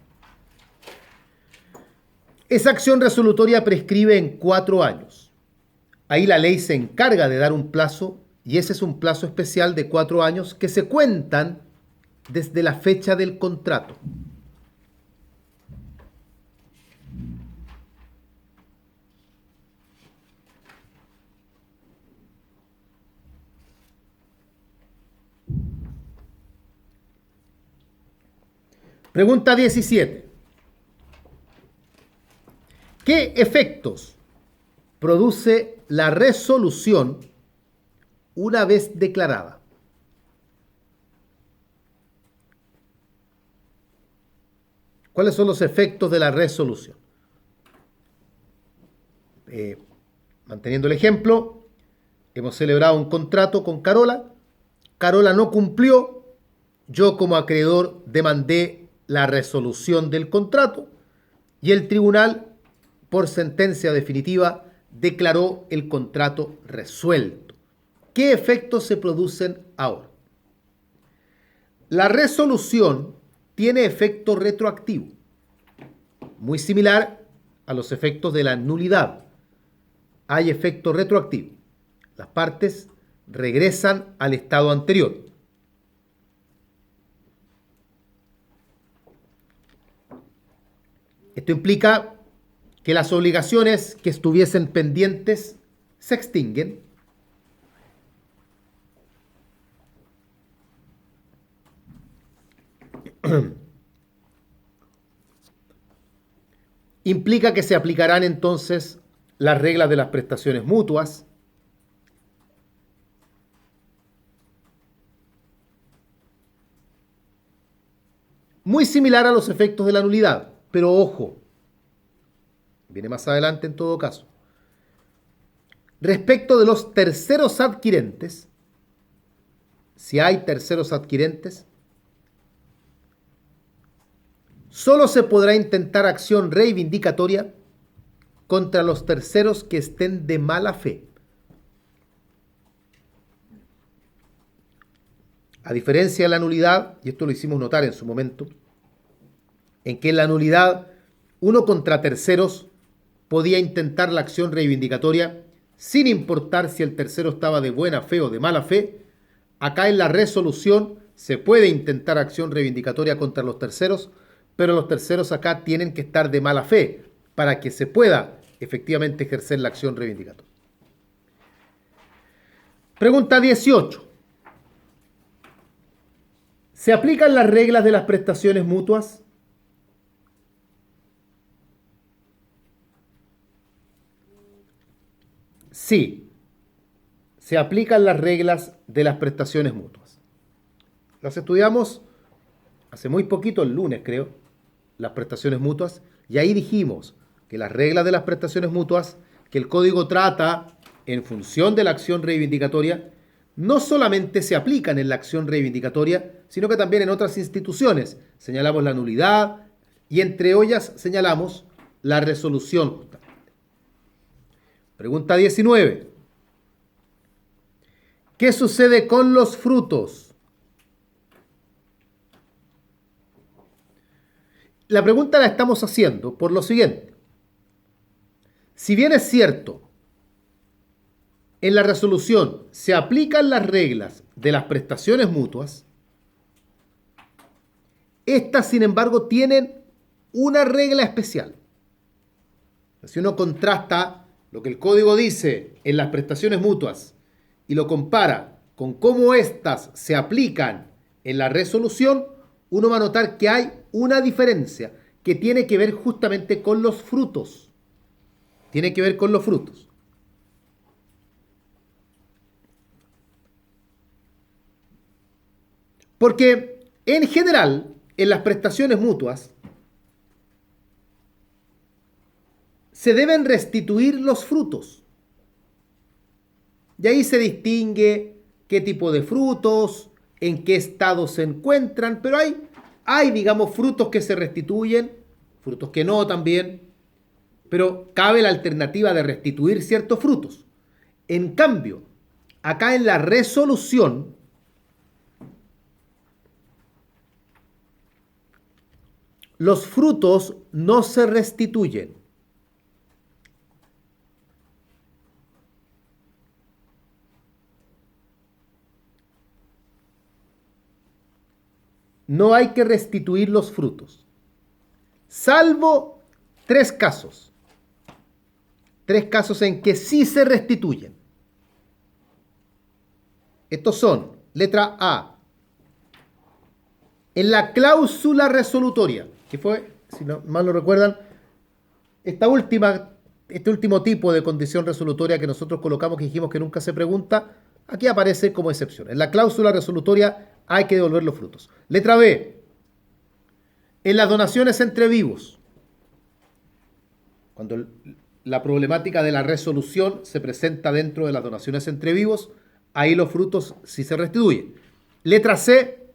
esa acción resolutoria prescribe en 4 años. Ahí la ley se encarga de dar un plazo, y ese es un plazo especial de 4 años que se cuentan desde la fecha del contrato. Pregunta 17. ¿Qué efectos produce la resolución una vez declarada? ¿Cuáles son los efectos de la resolución? Manteniendo el ejemplo, hemos celebrado un contrato con Carola. Carola no cumplió. Yo como acreedor demandé la resolución del contrato y el tribunal, por sentencia definitiva, declaró el contrato resuelto. ¿Qué efectos se producen ahora? La resolución tiene efecto retroactivo, muy similar a los efectos de la nulidad. Hay efecto retroactivo. Las partes regresan al estado anterior. Esto implica que las obligaciones que estuviesen pendientes se extinguen. Implica que se aplicarán entonces las reglas de las prestaciones mutuas. Muy similar a los efectos de la nulidad, pero ojo, viene más adelante en todo caso. Respecto de los terceros adquirentes, si hay terceros adquirentes, solo se podrá intentar acción reivindicatoria contra los terceros que estén de mala fe. A diferencia de la nulidad, y esto lo hicimos notar en su momento, en que en la nulidad uno contra terceros podía intentar la acción reivindicatoria sin importar si el tercero estaba de buena fe o de mala fe, acá en la resolución se puede intentar acción reivindicatoria contra los terceros, pero los terceros acá tienen que estar de mala fe para que se pueda efectivamente ejercer la acción reivindicatoria. Pregunta 18. ¿Se aplican las reglas de las prestaciones mutuas? Sí, se aplican las reglas de las prestaciones mutuas. Las estudiamos hace muy poquito, el lunes creo, las prestaciones mutuas, y ahí dijimos que las reglas de las prestaciones mutuas que el código trata en función de la acción reivindicatoria no solamente se aplican en la acción reivindicatoria, sino que también en otras instituciones. Señalamos la nulidad y entre ellas señalamos la resolución. Pregunta 19. ¿Qué sucede con los frutos? La pregunta la estamos haciendo por lo siguiente. Si bien es cierto, en la resolución se aplican las reglas de las prestaciones mutuas, estas, sin embargo, tienen una regla especial. Si uno contrasta lo que el código dice en las prestaciones mutuas y lo compara con cómo éstas se aplican en la resolución, uno va a notar que hay una diferencia que tiene que ver justamente con los frutos. Tiene que ver con los frutos. Porque en general, en las prestaciones mutuas, se deben restituir los frutos. Y ahí se distingue qué tipo de frutos, en qué estado se encuentran, pero hay, digamos, frutos que se restituyen, frutos que no también, pero cabe la alternativa de restituir ciertos frutos. En cambio, acá en la resolución, los frutos no se restituyen. No hay que restituir los frutos, salvo tres casos. Tres casos en que sí se restituyen. Estos son, letra A, en la cláusula resolutoria, que fue, si no mal lo recuerdan, este último tipo de condición resolutoria que nosotros colocamos, que dijimos que nunca se pregunta, aquí aparece como excepción. En la cláusula resolutoria hay que devolver los frutos. Letra B, en las donaciones entre vivos. Cuando la problemática de la resolución se presenta dentro de las donaciones entre vivos, ahí los frutos sí se restituyen. Letra C,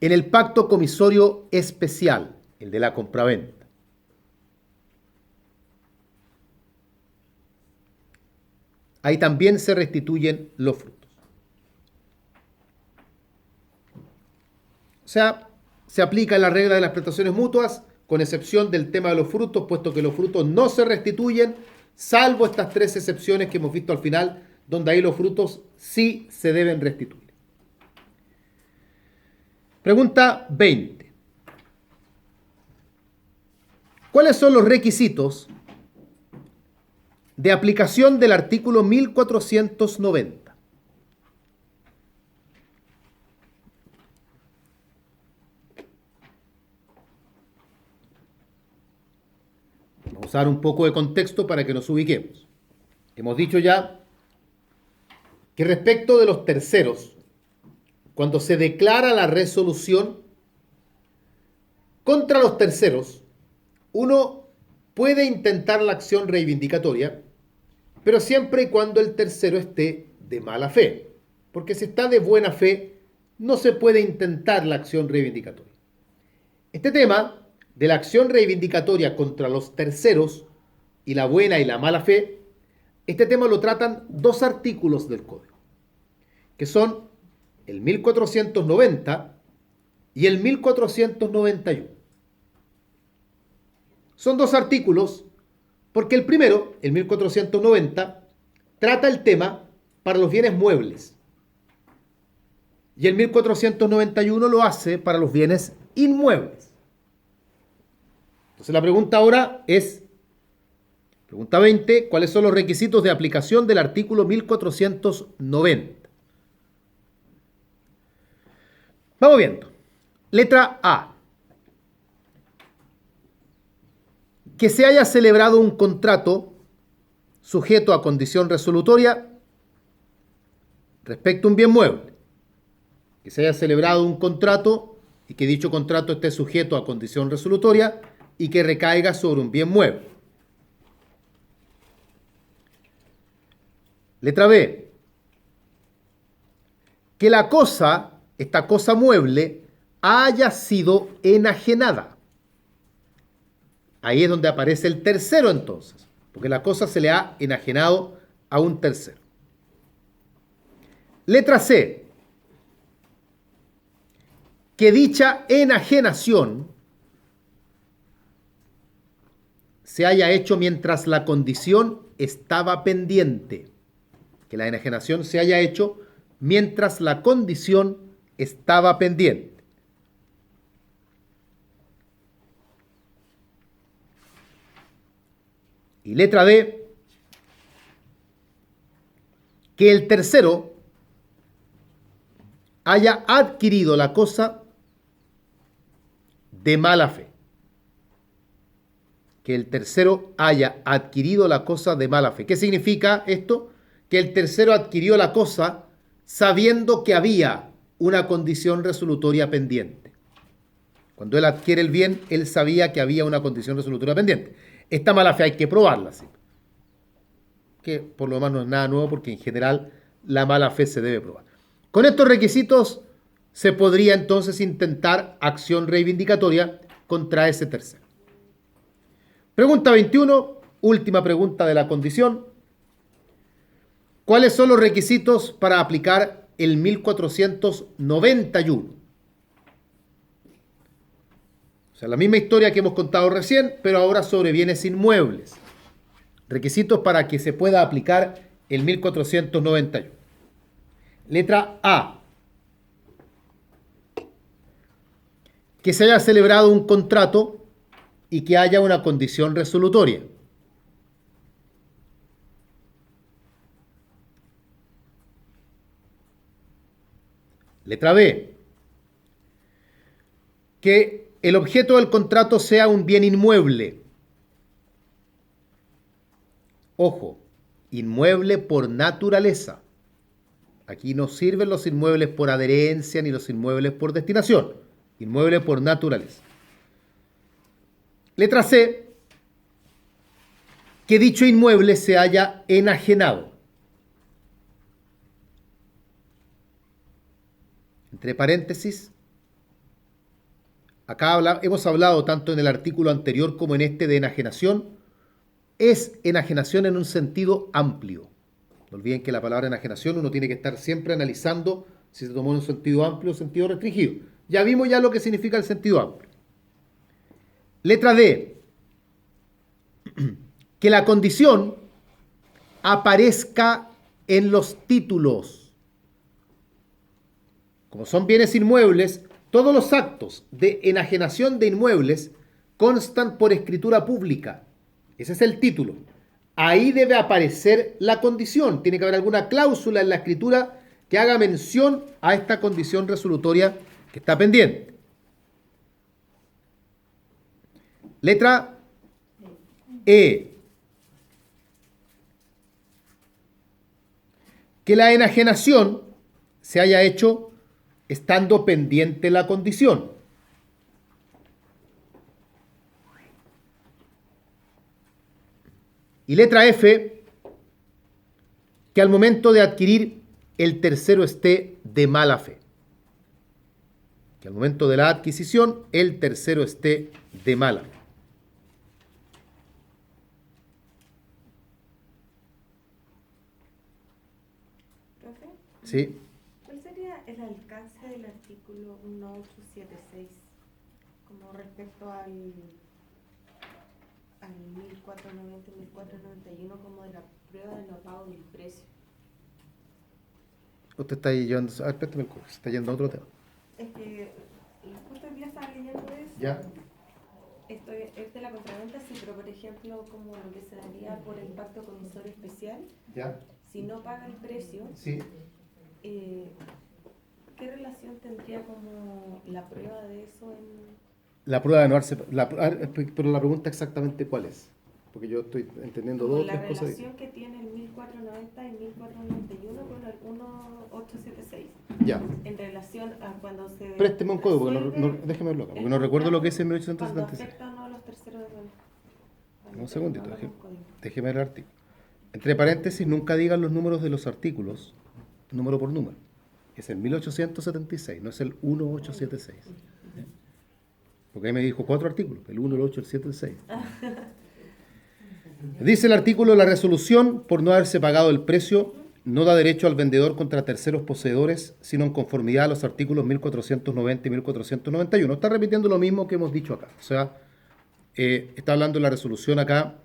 en el pacto comisorio especial, el de la compraventa. Ahí también se restituyen los frutos. O sea, se aplica la regla de las prestaciones mutuas, con excepción del tema de los frutos, puesto que los frutos no se restituyen, salvo estas tres excepciones que hemos visto al final, donde ahí los frutos sí se deben restituir. Pregunta 20. ¿Cuáles son los requisitos de aplicación del artículo 1490? Vamos a dar un poco de contexto para que nos ubiquemos. Hemos dicho ya que respecto de los terceros, cuando se declara la resolución contra los terceros, uno puede intentar la acción reivindicatoria, pero siempre y cuando el tercero esté de mala fe. Porque si está de buena fe, no se puede intentar la acción reivindicatoria. Este tema de la acción reivindicatoria contra los terceros y la buena y la mala fe, este tema lo tratan dos artículos del Código, que son el 1490 y el 1491. Son dos artículos Porque el primero, el 1490, trata el tema para los bienes muebles. Y el 1491 lo hace para los bienes inmuebles. Entonces la pregunta ahora es, pregunta 20, ¿cuáles son los requisitos de aplicación del artículo 1490? Vamos viendo. Letra A. Que se haya celebrado un contrato sujeto a condición resolutoria respecto a un bien mueble. Que se haya celebrado un contrato y que dicho contrato esté sujeto a condición resolutoria y que recaiga sobre un bien mueble. Letra B. Que la cosa, esta cosa mueble, haya sido enajenada. Ahí es donde aparece el tercero entonces, porque la cosa se le ha enajenado a un tercero. Letra C. Que dicha enajenación se haya hecho mientras la condición estaba pendiente. Que la enajenación se haya hecho mientras la condición estaba pendiente. Y letra D, que el tercero haya adquirido la cosa de mala fe. Que el tercero haya adquirido la cosa de mala fe. ¿Qué significa esto? Que el tercero adquirió la cosa sabiendo que había una condición resolutoria pendiente. Cuando él adquiere el bien, él sabía que había una condición resolutoria pendiente. Esta mala fe hay que probarla, ¿sí? Que por lo demás no es nada nuevo porque en general la mala fe se debe probar. Con estos requisitos se podría entonces intentar acción reivindicatoria contra ese tercero. Pregunta 21, última pregunta de la condición. ¿Cuáles son los requisitos para aplicar el 1491? O sea, la misma historia que hemos contado recién, pero ahora sobre bienes inmuebles. Requisitos para que se pueda aplicar el 1491. Letra A. Que se haya celebrado un contrato y que haya una condición resolutoria. Letra B. Que el objeto del contrato sea un bien inmueble. Ojo, inmueble por naturaleza. Aquí no sirven los inmuebles por adherencia ni los inmuebles por destinación. Inmueble por naturaleza. Letra C. Que dicho inmueble se haya enajenado. Entre paréntesis, acá hemos hablado tanto en el artículo anterior como en este de enajenación. Es enajenación en un sentido amplio. No olviden que la palabra enajenación uno tiene que estar siempre analizando si se tomó en un sentido amplio o sentido restringido. Ya vimos ya lo que significa el sentido amplio. Letra D. Que la condición aparezca en los títulos. Como son bienes inmuebles, todos los actos de enajenación de inmuebles constan por escritura pública. Ese es el título. Ahí debe aparecer la condición. Tiene que haber alguna cláusula en la escritura que haga mención a esta condición resolutoria que está pendiente. Letra E. Que la enajenación se haya hecho estando pendiente la condición. Y letra F, que al momento de adquirir el tercero esté de mala fe. Que al momento de la adquisición el tercero esté de mala fe. Profe, ¿Sí? ¿cuál sería el alcance del artículo 1876 como respecto al al 1490 y 1491 como de la prueba de no pago del precio. Usted está ahí llevando... A ver, préstame el curso. Se está yendo a otro tema. Es que justo el día estaba leyendo eso. ¿Ya? Es de la compraventa, sí, pero por ejemplo, como lo que se daría por el pacto comisorio especial, ¿Ya? si no paga el precio, Sí. ¿qué relación tendría como la prueba de eso en...? La prueba de no darse... pero la pregunta exactamente cuál es. Porque yo estoy entendiendo Como dos la tres cosas. relación que tiene el 1490 y 1491 con el 1876. Ya. En relación a cuando se... Présteme un código, porque resuelve déjeme verlo acá, porque el no recuerdo lo que contrato, es en cuando 1876. afecta o no a los terceros de dueño. Un segundito, Cuando tenemos un código. déjeme ver el artículo. Entre paréntesis, nunca digan los números de los artículos, número por número. Es el 1876, no es el 1876. Porque ahí me dijo 4 artículos, el 1, el 8, el 7, el 6. Dice el artículo, la resolución por no haberse pagado el precio no da derecho al vendedor contra terceros poseedores, sino en conformidad a los artículos 1490 y 1491. Está repitiendo lo mismo que hemos dicho acá. O sea, está hablando de la resolución acá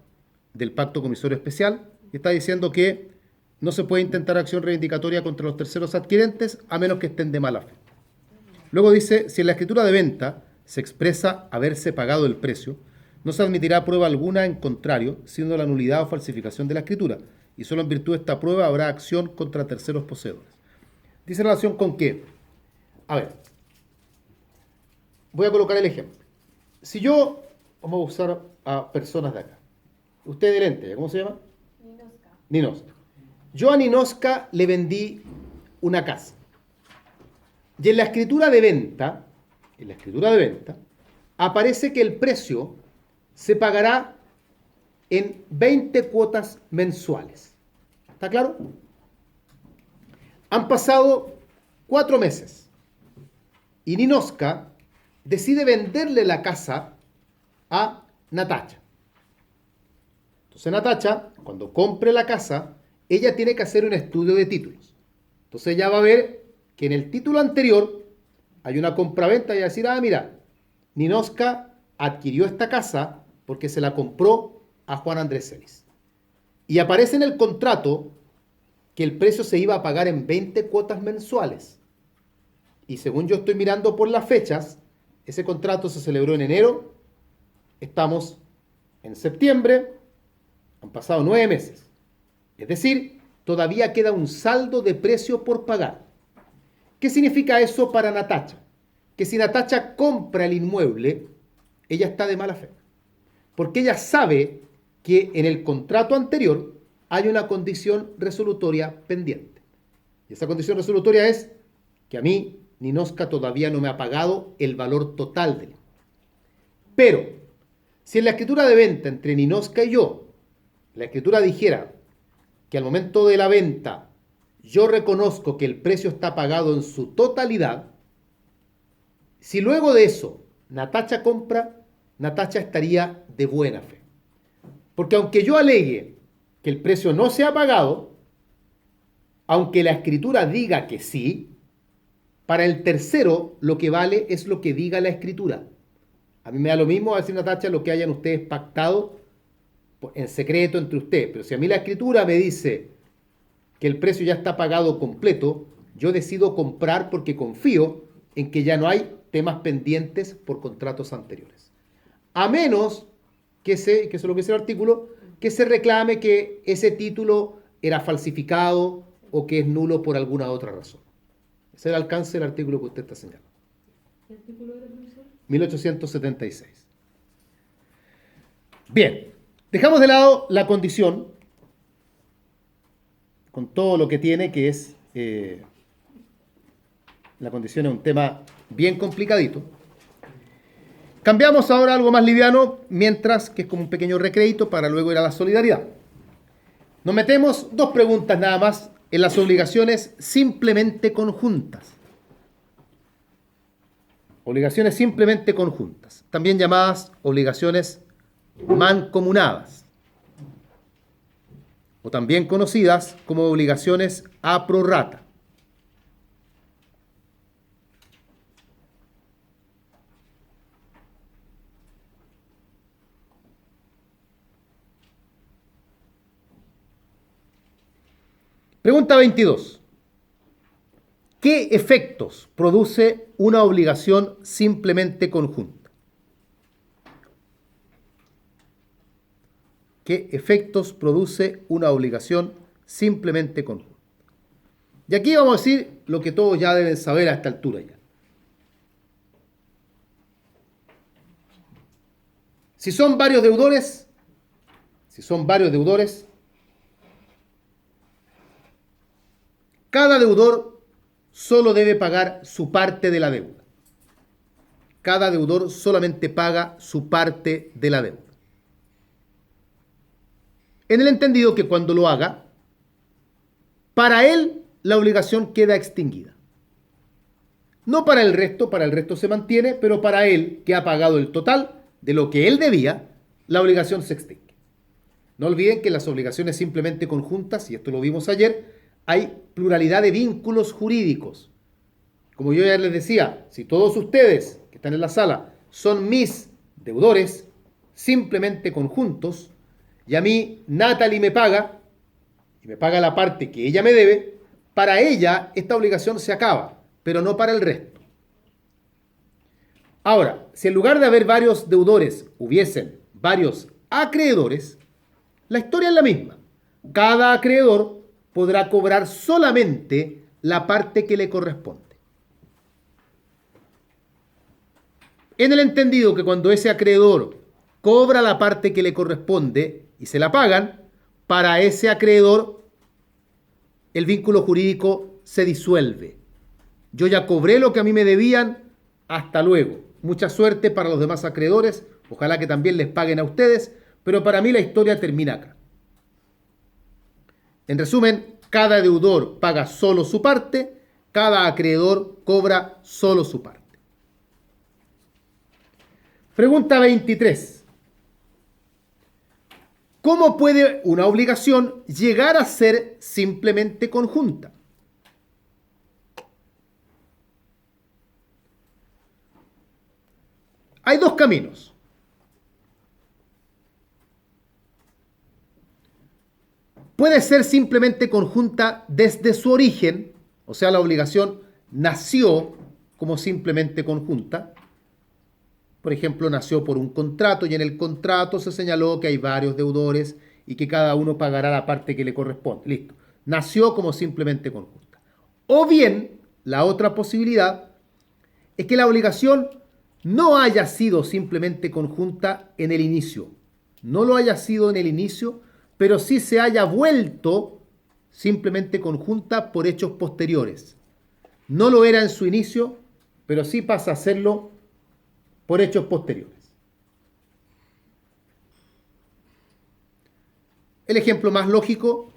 del pacto comisorio especial y está diciendo que no se puede intentar acción reivindicatoria contra los terceros adquirentes a menos que estén de mala fe. Luego dice, si en la escritura de venta se expresa haberse pagado el precio, no se admitirá prueba alguna en contrario, siendo la nulidad o falsificación de la escritura, y solo en virtud de esta prueba habrá acción contra terceros poseedores. Dice relación con qué. A ver, voy a colocar el ejemplo. Si yo, vamos a usar a personas de acá. Usted de lente, ¿cómo se llama? Ninosca. Ninosca. Yo a Ninosca le vendí una casa. Y en la escritura de venta, aparece que el precio se pagará en 20 cuotas mensuales. ¿Está claro? Han pasado 4 meses y Ninosca decide venderle la casa a Natacha. Entonces Natacha, cuando compre la casa, ella tiene que hacer un estudio de títulos. Entonces ella va a ver que en el título anterior hay una compraventa y va a decir, mira, Ninosca adquirió esta casa porque se la compró a Juan Andrés Celis. Y aparece en el contrato que el precio se iba a pagar en 20 cuotas mensuales. Y según yo estoy mirando por las fechas, ese contrato se celebró en enero, estamos en septiembre, han pasado 9 meses. Es decir, todavía queda un saldo de precio por pagar. ¿Qué significa eso para Natacha? Que si Natacha compra el inmueble, ella está de mala fe. Porque ella sabe que en el contrato anterior hay una condición resolutoria pendiente. Y esa condición resolutoria es que a mí, Ninosca, todavía no me ha pagado el valor total del inmueble. Pero, si en la escritura de venta entre Ninosca y yo, la escritura dijera que al momento de la venta yo reconozco que el precio está pagado en su totalidad, si luego de eso Natacha compra, Natacha estaría de buena fe. Porque aunque yo alegue que el precio no se ha pagado, aunque la escritura diga que sí, para el tercero lo que vale es lo que diga la escritura. A mí me da lo mismo a decir Natacha lo que hayan ustedes pactado en secreto entre ustedes. Pero si a mí la escritura me dice que el precio ya está pagado completo, yo decido comprar porque confío en que ya no hay temas pendientes por contratos anteriores. A menos que eso es lo que dice el artículo, que se reclame que ese título era falsificado o que es nulo por alguna otra razón. Ese es el alcance del artículo que usted está señalando. ¿Qué artículo era, profesor? 1876. Bien, dejamos de lado la condición con todo lo que tiene, que es la condición es un tema bien complicadito. Cambiamos ahora a algo más liviano, mientras que es como un pequeño recrédito para luego ir a la solidaridad. Nos metemos 2 preguntas nada más en las obligaciones simplemente conjuntas. Obligaciones simplemente conjuntas, también llamadas obligaciones mancomunadas, o también conocidas como obligaciones a prorrata. Pregunta 22. ¿Qué efectos produce una obligación simplemente conjunta? ¿Qué efectos produce una obligación simplemente conjunta? Y aquí vamos a decir lo que todos ya deben saber a esta altura ya. Si son varios deudores, cada deudor solo debe pagar su parte de la deuda. Cada deudor solamente paga su parte de la deuda. En el entendido que cuando lo haga, para él la obligación queda extinguida. No para el resto se mantiene, pero para él, que ha pagado el total de lo que él debía, la obligación se extingue. No olviden que las obligaciones simplemente conjuntas, y esto lo vimos ayer, hay pluralidad de vínculos jurídicos. Como yo ya les decía, si todos ustedes que están en la sala son mis deudores simplemente conjuntos, y a mí Natalie me paga, y me paga la parte que ella me debe, para ella esta obligación se acaba, pero no para el resto. Ahora, si en lugar de haber varios deudores hubiesen varios acreedores, la historia es la misma. Cada acreedor podrá cobrar solamente la parte que le corresponde. En el entendido que cuando ese acreedor cobra la parte que le corresponde y se la pagan, para ese acreedor el vínculo jurídico se disuelve. Yo ya cobré lo que a mí me debían, hasta luego. Mucha suerte para los demás acreedores, ojalá que también les paguen a ustedes, pero para mí la historia termina acá. En resumen, cada deudor paga solo su parte, cada acreedor cobra solo su parte. Pregunta 23. ¿Cómo puede una obligación llegar a ser simplemente conjunta? Hay dos caminos. Puede ser simplemente conjunta desde su origen, o sea, la obligación nació como simplemente conjunta. Por ejemplo, nació por un contrato y en el contrato se señaló que hay varios deudores y que cada uno pagará la parte que le corresponde. Listo. Nació como simplemente conjunta. O bien, la otra posibilidad es que la obligación no haya sido simplemente conjunta en el inicio. No lo haya sido en el inicio, pero sí se haya vuelto simplemente conjunta por hechos posteriores. No lo era en su inicio, pero sí pasa a serlo por hechos posteriores. El ejemplo más lógico,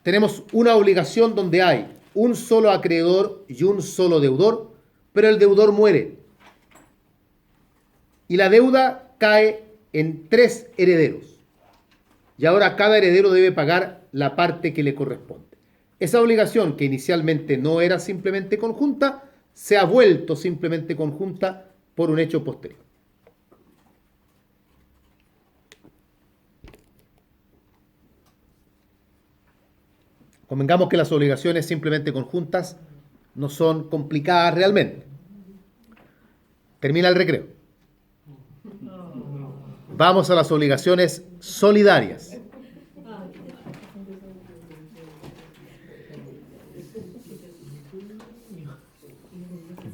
tenemos una obligación donde hay un solo acreedor y un solo deudor, pero el deudor muere. Y la deuda cae en 3 herederos. Y ahora cada heredero debe pagar la parte que le corresponde. Esa obligación, que inicialmente no era simplemente conjunta, se ha vuelto simplemente conjunta por un hecho posterior. Convengamos que las obligaciones simplemente conjuntas no son complicadas realmente. Termina el recreo. Vamos a las obligaciones solidarias.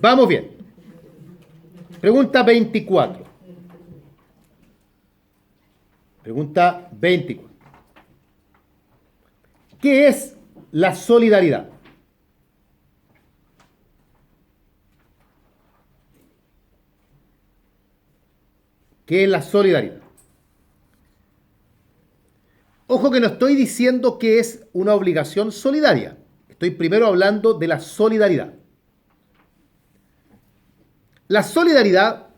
Vamos bien. Pregunta 24. Pregunta 24. ¿Qué es la solidaridad? ¿Qué es la solidaridad? Ojo que no estoy diciendo que es una obligación solidaria. Estoy primero hablando de la solidaridad. La solidaridad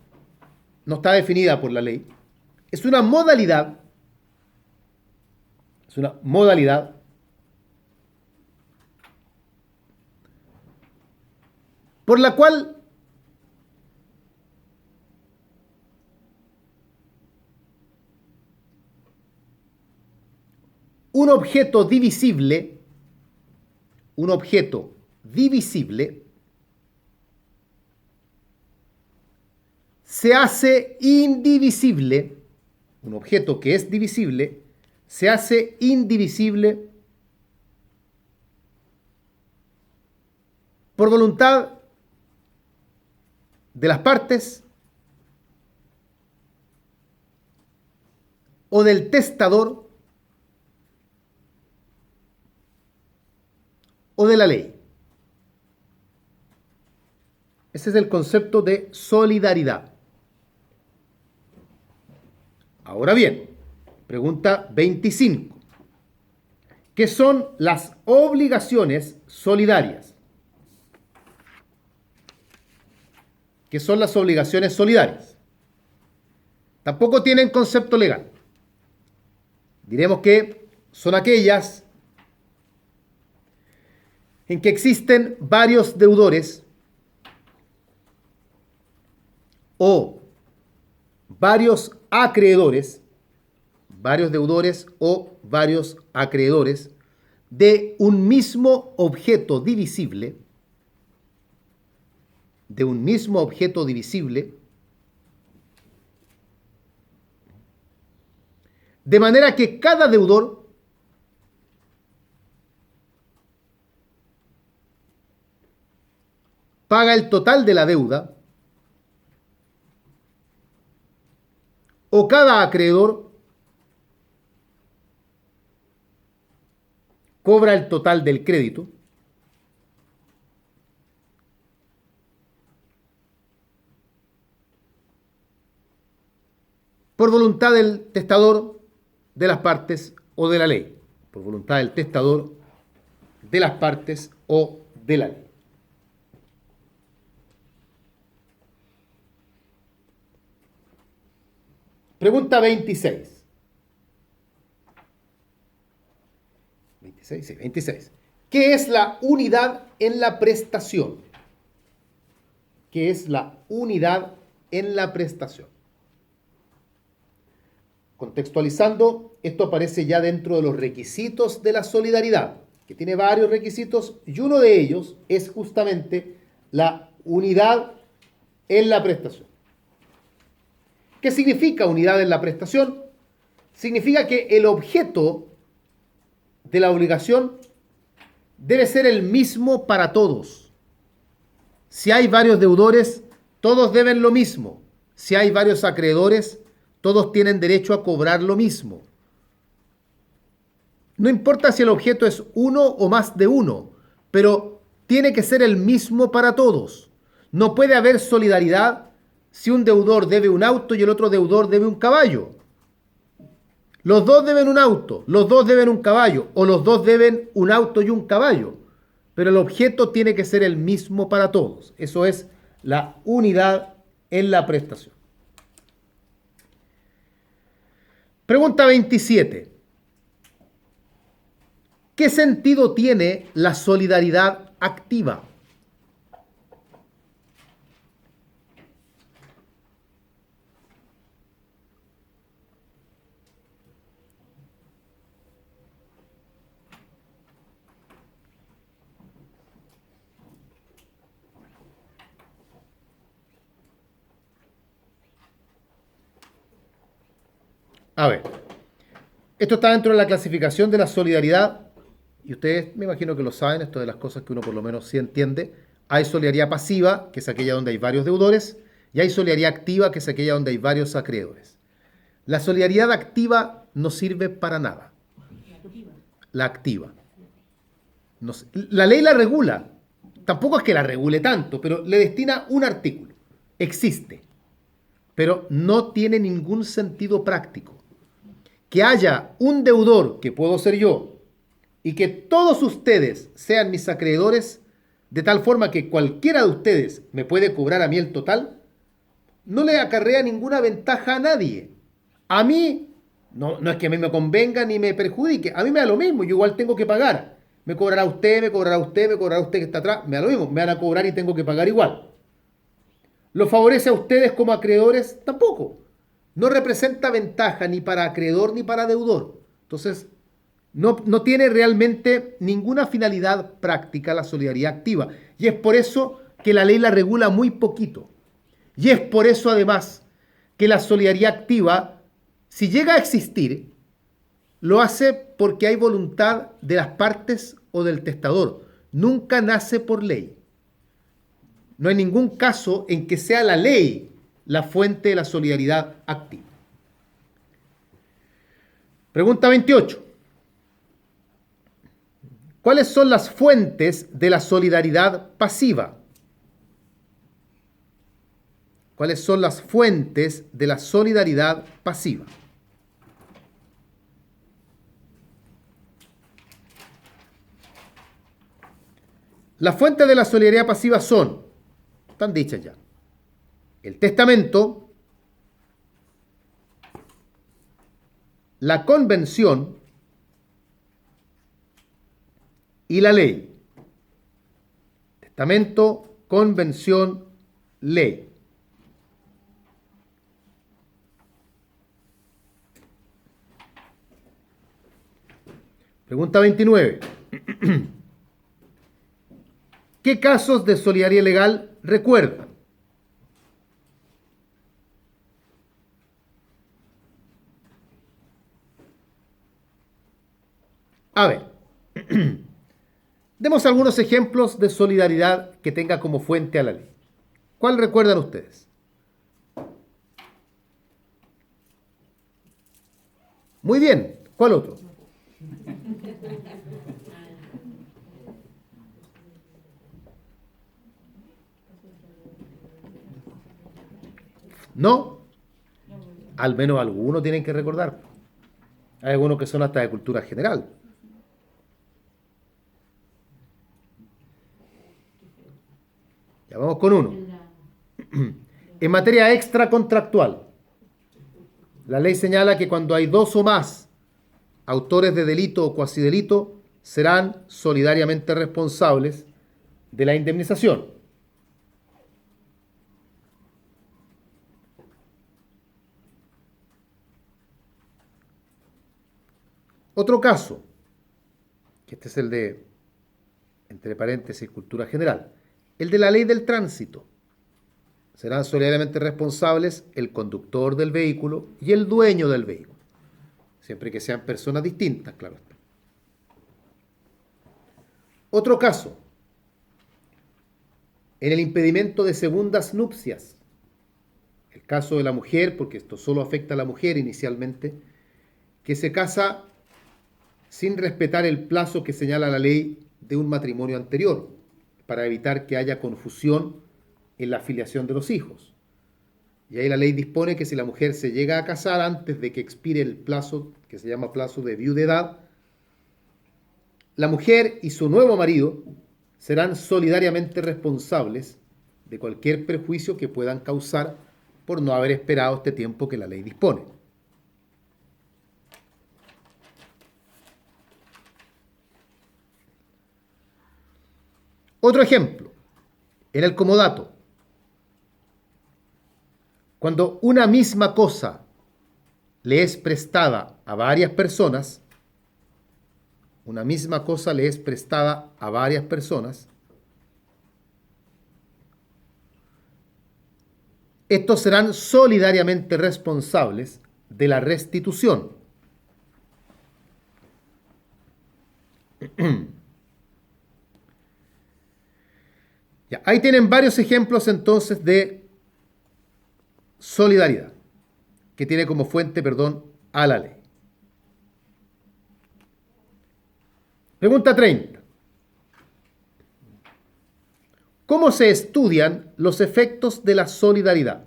no está definida por la ley. Es una modalidad. Es una modalidad por la cual un objeto divisible un objeto divisible, se hace indivisible, un objeto que es divisible, se hace indivisible por voluntad de las partes o del testador o de la ley. Ese es el concepto de solidaridad. Ahora bien, pregunta 25. ¿Qué son las obligaciones solidarias? ¿Qué son las obligaciones solidarias? Tampoco tienen concepto legal. Diremos que son aquellas en que existen varios deudores o varios acreedores, varios deudores o varios acreedores de un mismo objeto divisible, de manera que cada deudor paga el total de la deuda o cada acreedor cobra el total del crédito por voluntad del testador, de las partes o de la ley. Por voluntad del testador, de las partes o de la ley. Pregunta 26. 26, sí, 26. ¿Qué es la unidad en la prestación? ¿Qué es la unidad en la prestación? Contextualizando, esto aparece ya dentro de los requisitos de la solidaridad, que tiene varios requisitos, y uno de ellos es justamente la unidad en la prestación. ¿Qué significa unidad en la prestación? Significa que el objeto de la obligación debe ser el mismo para todos. Si hay varios deudores, todos deben lo mismo. Si hay varios acreedores, todos tienen derecho a cobrar lo mismo. No importa si el objeto es uno o más de uno, pero tiene que ser el mismo para todos. No puede haber solidaridad si un deudor debe un auto y el otro deudor debe un caballo. Los dos deben un auto, los dos deben un caballo, o los dos deben un auto y un caballo. Pero el objeto tiene que ser el mismo para todos. Eso es la unidad en la prestación. Pregunta 27. ¿Qué sentido tiene la solidaridad activa? A ver, esto está dentro de la clasificación de la solidaridad, y ustedes me imagino que lo saben, esto de las cosas que uno por lo menos sí entiende. Hay solidaridad pasiva, que es aquella donde hay varios deudores, y hay solidaridad activa, que es aquella donde hay varios acreedores. La solidaridad activa no sirve para nada. La activa. No sé, la ley la regula, tampoco es que la regule tanto, pero le destina un artículo. Existe, pero no tiene ningún sentido práctico. Que haya un deudor, que puedo ser yo, y que todos ustedes sean mis acreedores, de tal forma que cualquiera de ustedes me puede cobrar a mí el total, no le acarrea ninguna ventaja a nadie. A mí, no es que a mí me convenga ni me perjudique, a mí me da lo mismo, yo igual tengo que pagar. Me cobrará usted, me cobrará usted, me cobrará usted que está atrás, me da lo mismo, me van a cobrar y tengo que pagar igual. ¿Lo favorece a ustedes como acreedores? Tampoco. No representa ventaja ni para acreedor ni para deudor. Entonces, No tiene realmente ninguna finalidad práctica la solidaridad activa. Y es por eso que la ley la regula muy poquito. Y es por eso además que la solidaridad activa, si llega a existir, lo hace porque hay voluntad de las partes o del testador. Nunca nace por ley. No hay ningún caso en que sea la ley la fuente de la solidaridad activa. Pregunta 28. ¿Cuáles son las fuentes de la solidaridad pasiva? ¿Cuáles son las fuentes de la solidaridad pasiva? Las fuentes de la solidaridad pasiva están dichas ya, el testamento, la convención y la ley. Testamento, convención, ley. Pregunta 29. ¿Qué casos de solidaridad legal recuerdan? A ver, demos algunos ejemplos de solidaridad que tenga como fuente a la ley. ¿Cuál recuerdan ustedes? Muy bien, ¿cuál otro? ¿No? Al menos algunos tienen que recordar. Hay algunos que son hasta de cultura general. Ya vamos con uno. En materia extracontractual, la ley señala que cuando hay dos o más autores de delito o cuasidelito, serán solidariamente responsables de la indemnización. Otro caso, que este es el de, entre paréntesis, cultura general, el de la ley del tránsito. Serán solidariamente responsables el conductor del vehículo y el dueño del vehículo, siempre que sean personas distintas, claro está. Otro caso, en el impedimento de segundas nupcias. El caso de la mujer, porque esto solo afecta a la mujer inicialmente, que se casa sin respetar el plazo que señala la ley de un matrimonio anterior, para evitar que haya confusión en la filiación de los hijos. Y ahí la ley dispone que si la mujer se llega a casar antes de que expire el plazo, que se llama plazo de viudedad, la mujer y su nuevo marido serán solidariamente responsables de cualquier perjuicio que puedan causar por no haber esperado este tiempo que la ley dispone. Otro ejemplo, en el comodato. Cuando una misma cosa le es prestada a varias personas, estos serán solidariamente responsables de la restitución. Ya, ahí tienen varios ejemplos entonces de solidaridad, que tiene como fuente, a la ley. Pregunta 30. ¿Cómo se estudian los efectos de la solidaridad?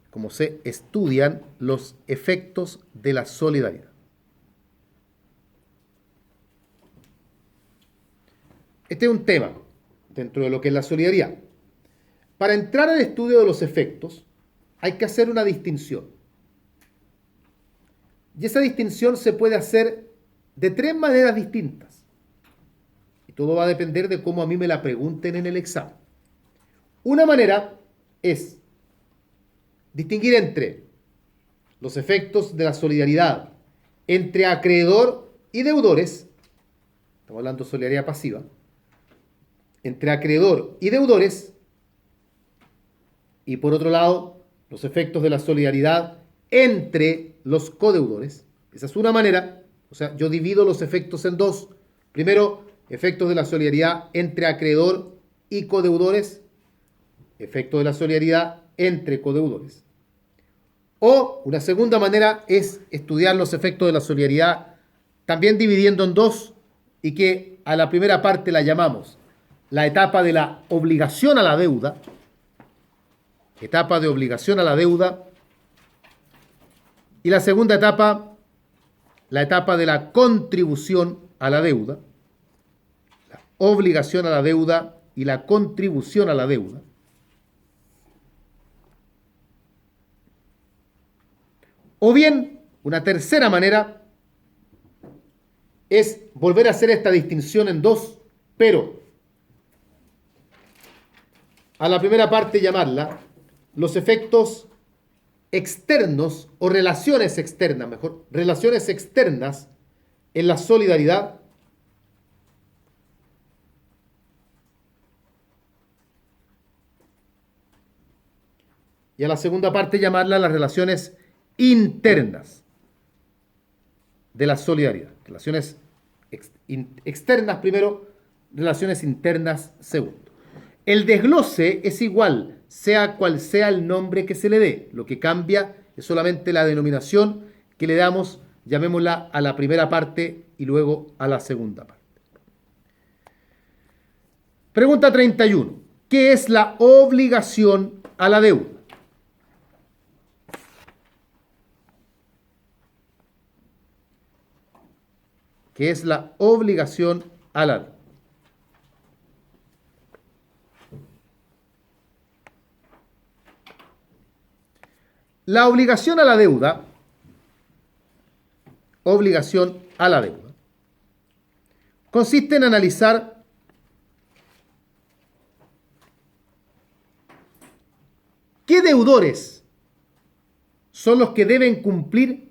¿Cómo se estudian los efectos de la solidaridad? Este es un tema dentro de lo que es la solidaridad. Para entrar al estudio de los efectos, hay que hacer una distinción. Y esa distinción se puede hacer de tres maneras distintas. Y todo va a depender de cómo a mí me la pregunten en el examen. Una manera es distinguir entre los efectos de la solidaridad entre acreedor y deudores, estamos hablando de solidaridad pasiva, entre acreedor y deudores, y por otro lado, los efectos de la solidaridad entre los codeudores. Esa es una manera, o sea, yo divido los efectos en dos. Primero, efectos de la solidaridad entre acreedor y codeudores, efectos de la solidaridad entre codeudores. O una segunda manera es estudiar los efectos de la solidaridad también dividiendo en dos y que a la primera parte la llamamos la etapa de la obligación a la deuda, etapa de obligación a la deuda, y la segunda etapa, la etapa de la contribución a la deuda, la obligación a la deuda y la contribución a la deuda. O bien, una tercera manera es volver a hacer esta distinción en dos, pero a la primera parte llamarla los efectos externos o relaciones externas, mejor, relaciones externas en la solidaridad y a la segunda parte llamarla las relaciones internas de la solidaridad. Relaciones externas primero, relaciones internas segundo. El desglose es igual, sea cual sea el nombre que se le dé. Lo que cambia es solamente la denominación que le damos, llamémosla a la primera parte y luego a la segunda parte. Pregunta 31. ¿Qué es la obligación a la deuda? ¿Qué es la obligación a la deuda? La obligación a la deuda, consiste en analizar qué deudores son los que deben cumplir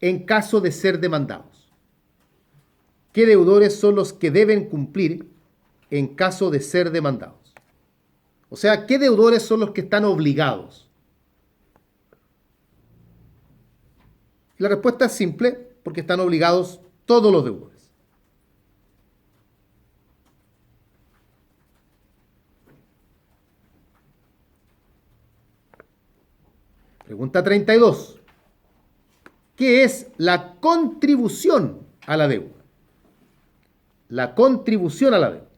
en caso de ser demandados. ¿Qué deudores son los que deben cumplir en caso de ser demandados? O sea, ¿qué deudores son los que están obligados? La respuesta es simple, porque están obligados todos los deudores. Pregunta 32. ¿Qué es la contribución a la deuda? La contribución a la deuda.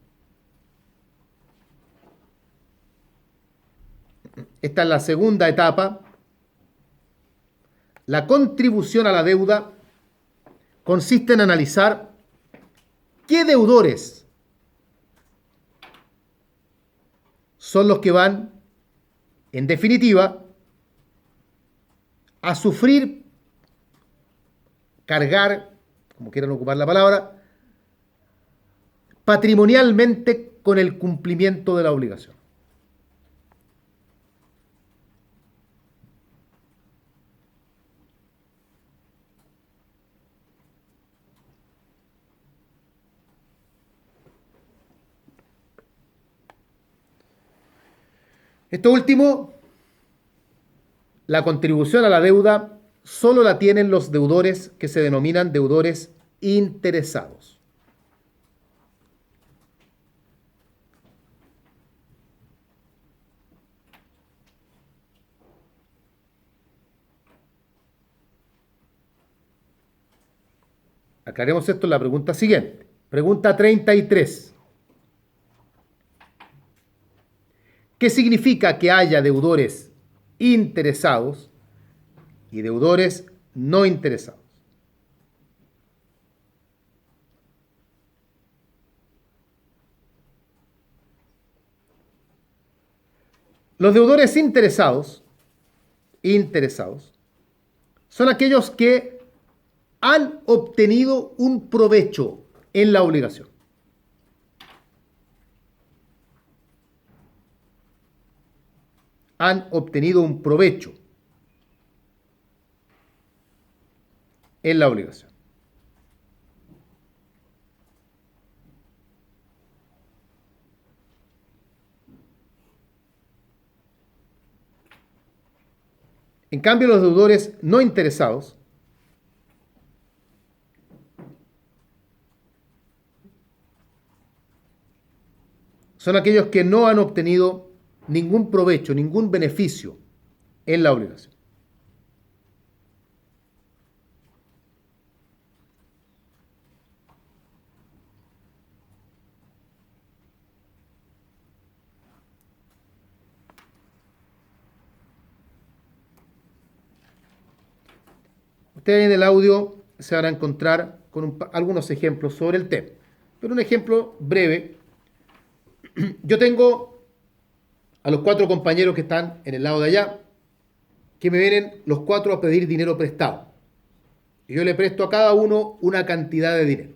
Esta es la segunda etapa. La contribución a la deuda consiste en analizar qué deudores son los que van, en definitiva, a sufrir, cargar, como quieran ocupar la palabra, patrimonialmente con el cumplimiento de la obligación. Esto último, la contribución a la deuda, solo la tienen los deudores que se denominan deudores interesados. Aclaremos esto en la pregunta siguiente. Pregunta 33. ¿Qué significa que haya deudores interesados y deudores no interesados? Los deudores interesados son aquellos que han obtenido un provecho en la obligación. Han obtenido un provecho. en la obligación. En cambio, los deudores no interesados son aquellos que no han obtenido ningún provecho, ningún beneficio en la obligación. Ustedes en el audio se van a encontrar con algunos ejemplos sobre el tema. Pero un ejemplo breve. Yo tengo a los 4 compañeros que están en el lado de allá, que me vienen los 4 a pedir dinero prestado. Y yo le presto a cada uno una cantidad de dinero.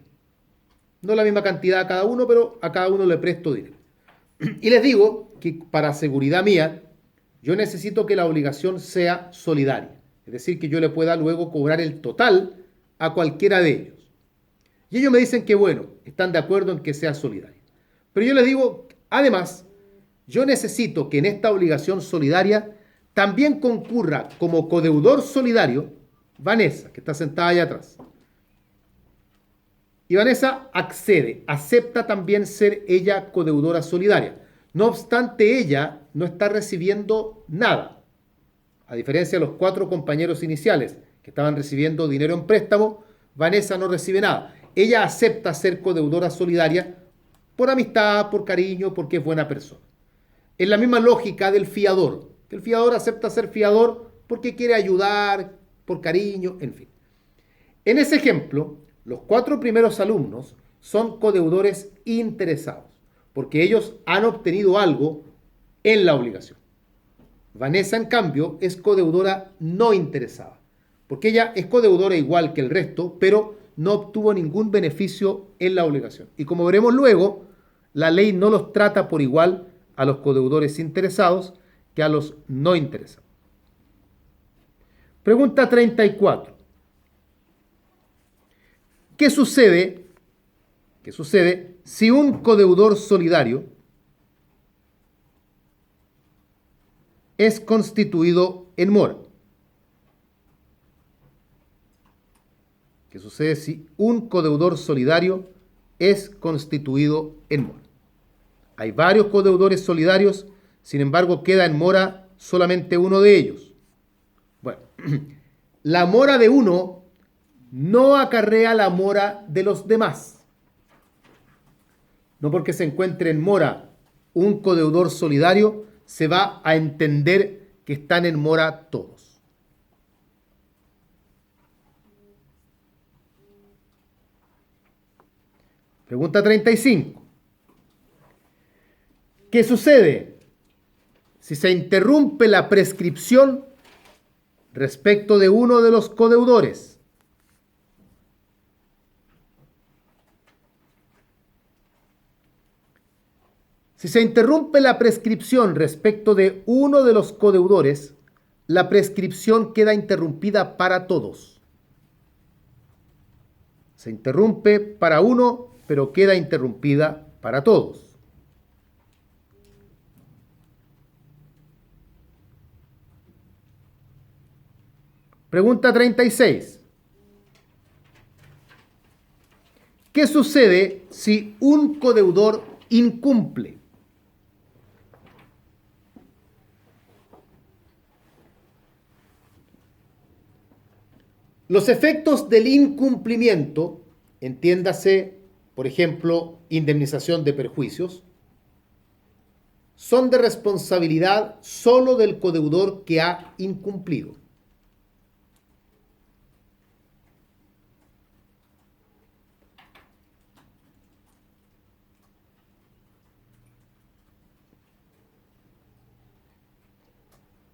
No la misma cantidad a cada uno, pero a cada uno le presto dinero. Y les digo que para seguridad mía, yo necesito que la obligación sea solidaria. Es decir, que yo le pueda luego cobrar el total a cualquiera de ellos. Y ellos me dicen que bueno, están de acuerdo en que sea solidaria. Pero yo les digo, además, yo necesito que en esta obligación solidaria también concurra como codeudor solidario Vanessa, que está sentada allá atrás. Y Vanessa accede, acepta también ser ella codeudora solidaria. No obstante, ella no está recibiendo nada. A diferencia de los 4 compañeros iniciales que estaban recibiendo dinero en préstamo, Vanessa no recibe nada. Ella acepta ser codeudora solidaria por amistad, por cariño, porque es buena persona. Es la misma lógica del fiador. El fiador acepta ser fiador porque quiere ayudar, por cariño, en fin. En ese ejemplo, los 4 primeros alumnos son codeudores interesados, porque ellos han obtenido algo en la obligación. Vanessa, en cambio, es codeudora no interesada, porque ella es codeudora igual que el resto, pero no obtuvo ningún beneficio en la obligación. Y como veremos luego, la ley no los trata por igual a los codeudores interesados que a los no interesados. Pregunta 34. ¿Qué sucede si un codeudor solidario es constituido en mora? ¿Qué sucede si un codeudor solidario es constituido en mora? Hay varios codeudores solidarios, sin embargo queda en mora solamente uno de ellos. Bueno, la mora de uno no acarrea la mora de los demás. No porque se encuentre en mora un codeudor solidario, se va a entender que están en mora todos. Pregunta 35. ¿Qué sucede si se interrumpe la prescripción respecto de uno de los codeudores? Si se interrumpe la prescripción respecto de uno de los codeudores, la prescripción queda interrumpida para todos. Se interrumpe para uno, pero queda interrumpida para todos. Pregunta 36. ¿Qué sucede si un codeudor incumple? Los efectos del incumplimiento, entiéndase, por ejemplo, indemnización de perjuicios, son de responsabilidad solo del codeudor que ha incumplido.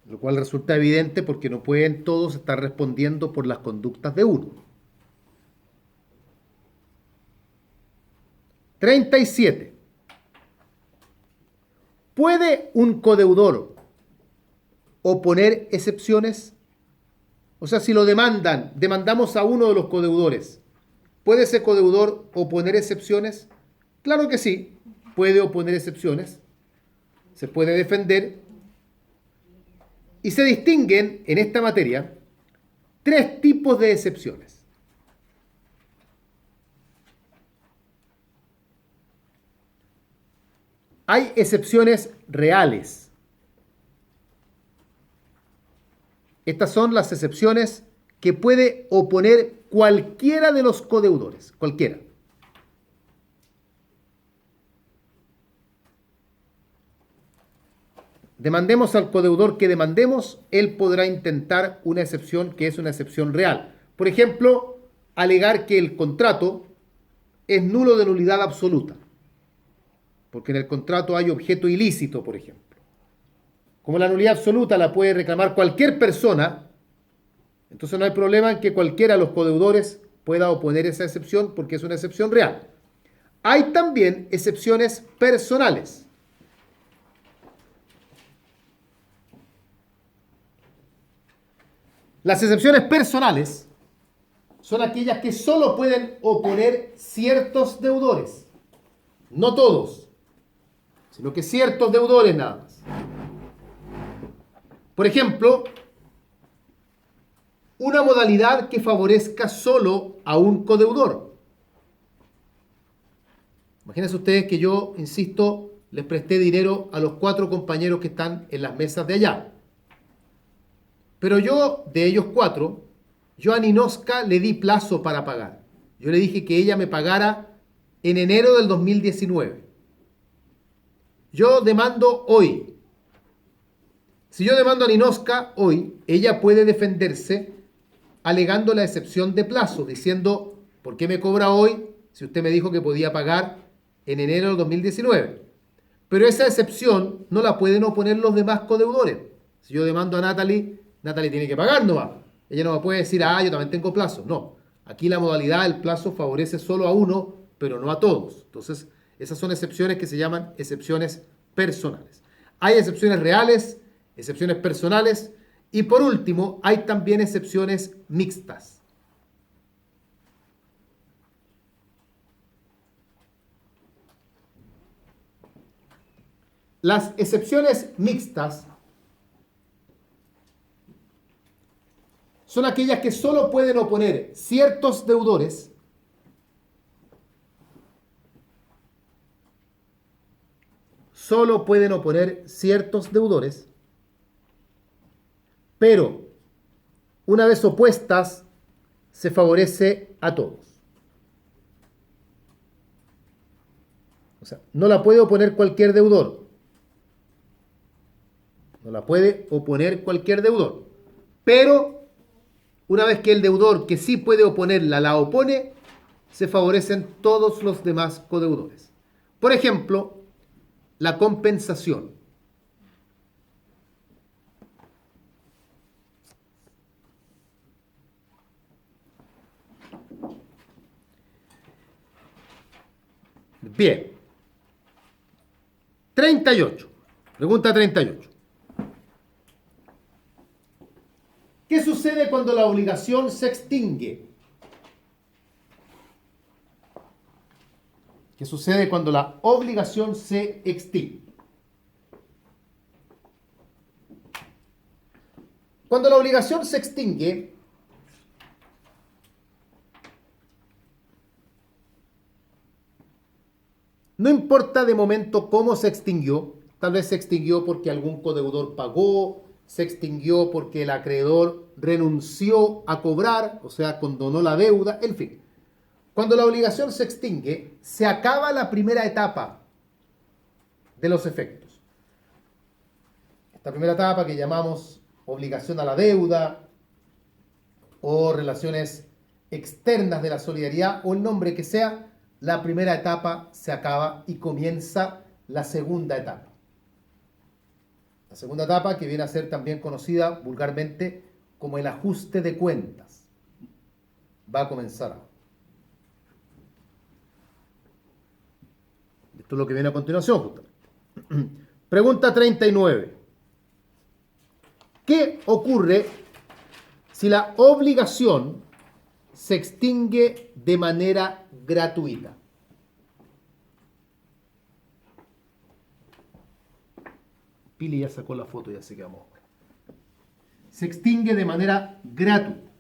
Lo cual resulta evidente porque no pueden todos estar respondiendo por las conductas de uno. 37. ¿Puede un codeudor oponer excepciones? O sea, si lo demandamos a uno de los codeudores, ¿puede ese codeudor oponer excepciones? Claro que sí, puede oponer excepciones, se puede defender, y se distinguen en esta materia tres tipos de excepciones. Hay excepciones reales. Estas son las excepciones que puede oponer cualquiera de los codeudores, cualquiera. Demandemos al codeudor que demandemos, él podrá intentar una excepción que es una excepción real. Por ejemplo, alegar que el contrato es nulo de nulidad absoluta, porque en el contrato hay objeto ilícito, por ejemplo. Como la nulidad absoluta la puede reclamar cualquier persona, entonces no hay problema en que cualquiera de los codeudores pueda oponer esa excepción porque es una excepción real. Hay también excepciones personales. Las excepciones personales son aquellas que solo pueden oponer ciertos deudores, no todos, sino que ciertos deudores nada más. Por ejemplo, una modalidad que favorezca solo a un codeudor. Imagínense ustedes que yo, insisto, les presté dinero a los 4 compañeros que están en las mesas de allá. Pero yo, de ellos 4, yo a Ninoska le di plazo para pagar. Yo le dije que ella me pagara en enero del 2019. Yo demando hoy. Si yo demando a Ninoska hoy, ella puede defenderse alegando la excepción de plazo, diciendo, ¿por qué me cobra hoy si usted me dijo que podía pagar en enero del 2019? Pero esa excepción no la pueden oponer los demás codeudores. Si yo demando a Natalie tiene que pagar, no va. Ella no puede decir, yo también tengo plazo. No. Aquí la modalidad del plazo favorece solo a uno, pero no a todos. Entonces, esas son excepciones que se llaman excepciones personales. Hay excepciones reales, excepciones personales, y por último, hay también excepciones mixtas. Las excepciones mixtas son aquellas que solo pueden oponer ciertos deudores pero una vez opuestas se favorece a todos. O sea, no la puede oponer cualquier deudor. Pero una vez que el deudor que sí puede oponerla la opone, se favorecen todos los demás codeudores. Por ejemplo, la compensación. Bien. 38. Pregunta 38. ¿Qué sucede cuando la obligación se extingue? ¿Qué sucede cuando la obligación se extingue? Cuando la obligación se extingue, no importa de momento cómo se extinguió, tal vez se extinguió porque algún codeudor pagó, se extinguió porque el acreedor renunció a cobrar, o sea, condonó la deuda, en fin. Cuando la obligación se extingue, se acaba la primera etapa de los efectos. Esta primera etapa que llamamos obligación a la deuda o relaciones externas de la solidaridad o el nombre que sea, la primera etapa se acaba y comienza la segunda etapa. La segunda etapa que viene a ser también conocida vulgarmente como el ajuste de cuentas. Va a comenzar ahora. Esto es lo que viene a continuación, justamente. Pregunta 39. ¿Qué ocurre si la obligación se extingue de manera gratuita. Pili ya sacó la foto, ya sé que vamos. Se extingue de manera gratuita.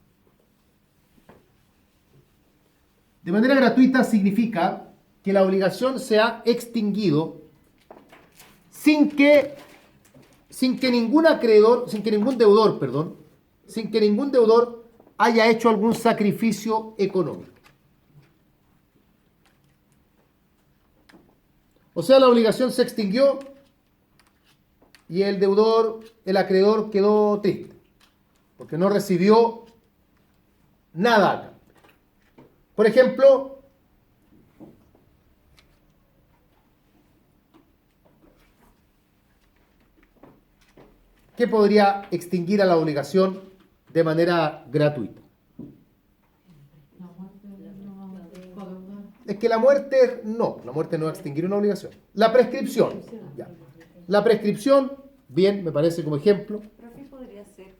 De manera gratuita significa que la obligación se ha extinguido sin que ningún acreedor, sin que ningún deudor haya hecho algún sacrificio económico. O sea, la obligación se extinguió y el acreedor quedó triste, porque no recibió nada. Por ejemplo, ¿qué podría extinguir a la obligación de manera gratuita? Es que la muerte no va a extinguir una obligación. La prescripción, ya. La prescripción, bien, me parece como ejemplo. Profe, podría ser,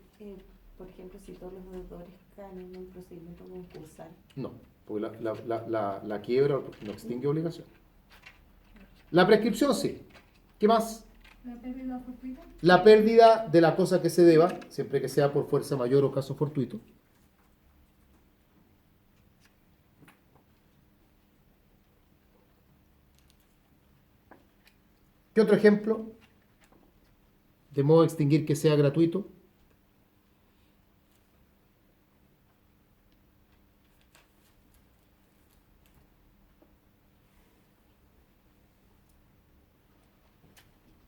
por ejemplo, si todos los deudores caen en un procedimiento concursal. No, porque la quiebra no extingue obligación. La prescripción sí. ¿Qué más? ¿La pérdida fortuita? La pérdida de la cosa que se deba, siempre que sea por fuerza mayor o caso fortuito. ¿Qué otro ejemplo? De modo de extinguir que sea gratuito.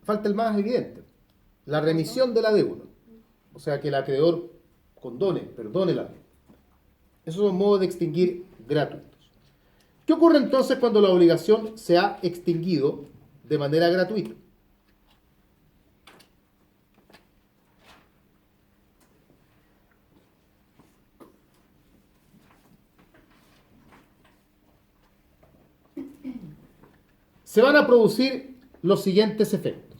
Falta el más evidente, la remisión de la deuda. O sea, que el acreedor perdone la deuda. Esos son modos de extinguir gratuitos. ¿Qué ocurre entonces cuando la obligación se ha extinguido de manera gratuita? Se van a producir los siguientes efectos.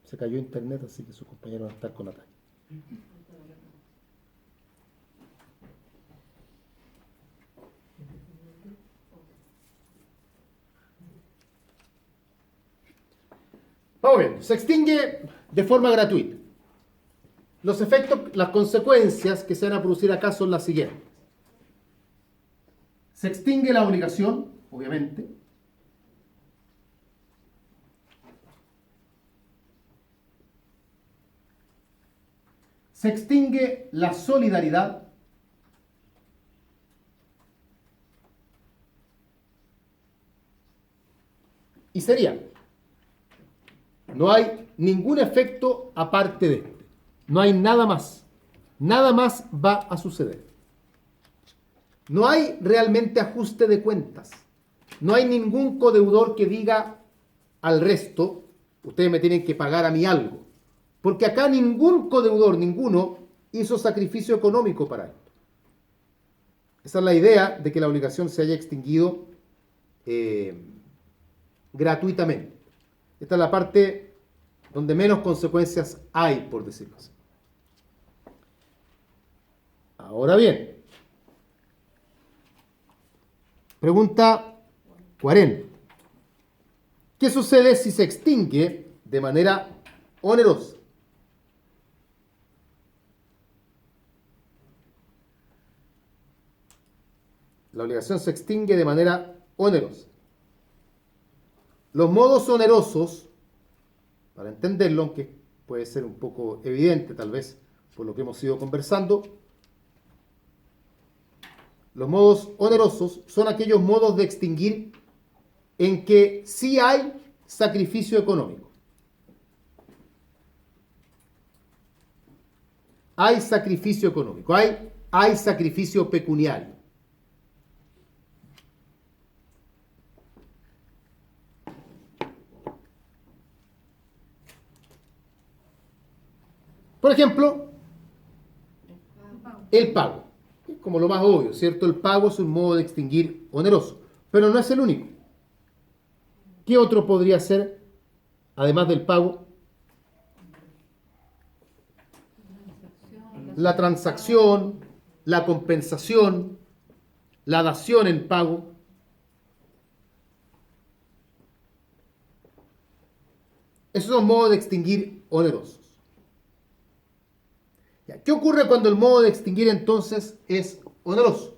Se cayó internet, así que sus compañeros van a estar con ataque. Vamos bien, se extingue de forma gratuita. Los efectos, las consecuencias que se van a producir acá son las siguientes. Se extingue la obligación, obviamente. Se extingue la solidaridad. Y sería, no hay ningún efecto aparte de este. No hay nada más. Nada más va a suceder. No hay realmente ajuste de cuentas. No hay ningún codeudor que diga al resto, ustedes me tienen que pagar a mí algo. Porque acá ningún codeudor, ninguno, hizo sacrificio económico para esto. Esa es la idea de que la obligación se haya extinguido gratuitamente. Esta es la parte donde menos consecuencias hay, por decirlo así. Ahora bien, pregunta 40. ¿Qué sucede si se extingue de manera onerosa? La obligación se extingue de manera onerosa. Los modos onerosos, para entenderlo, aunque puede ser un poco evidente tal vez por lo que hemos ido conversando, los modos onerosos son aquellos modos de extinguir en que sí hay sacrificio económico. Hay sacrificio económico, hay sacrificio pecuniario. Por ejemplo, el pago. Como lo más obvio, ¿cierto? El pago es un modo de extinguir oneroso, pero no es el único. ¿Qué otro podría ser? además del pago, la transacción, la compensación, la dación en pago. Esos son modos de extinguir onerosos. Ya, ¿qué ocurre cuando el modo de extinguir entonces es oneroso?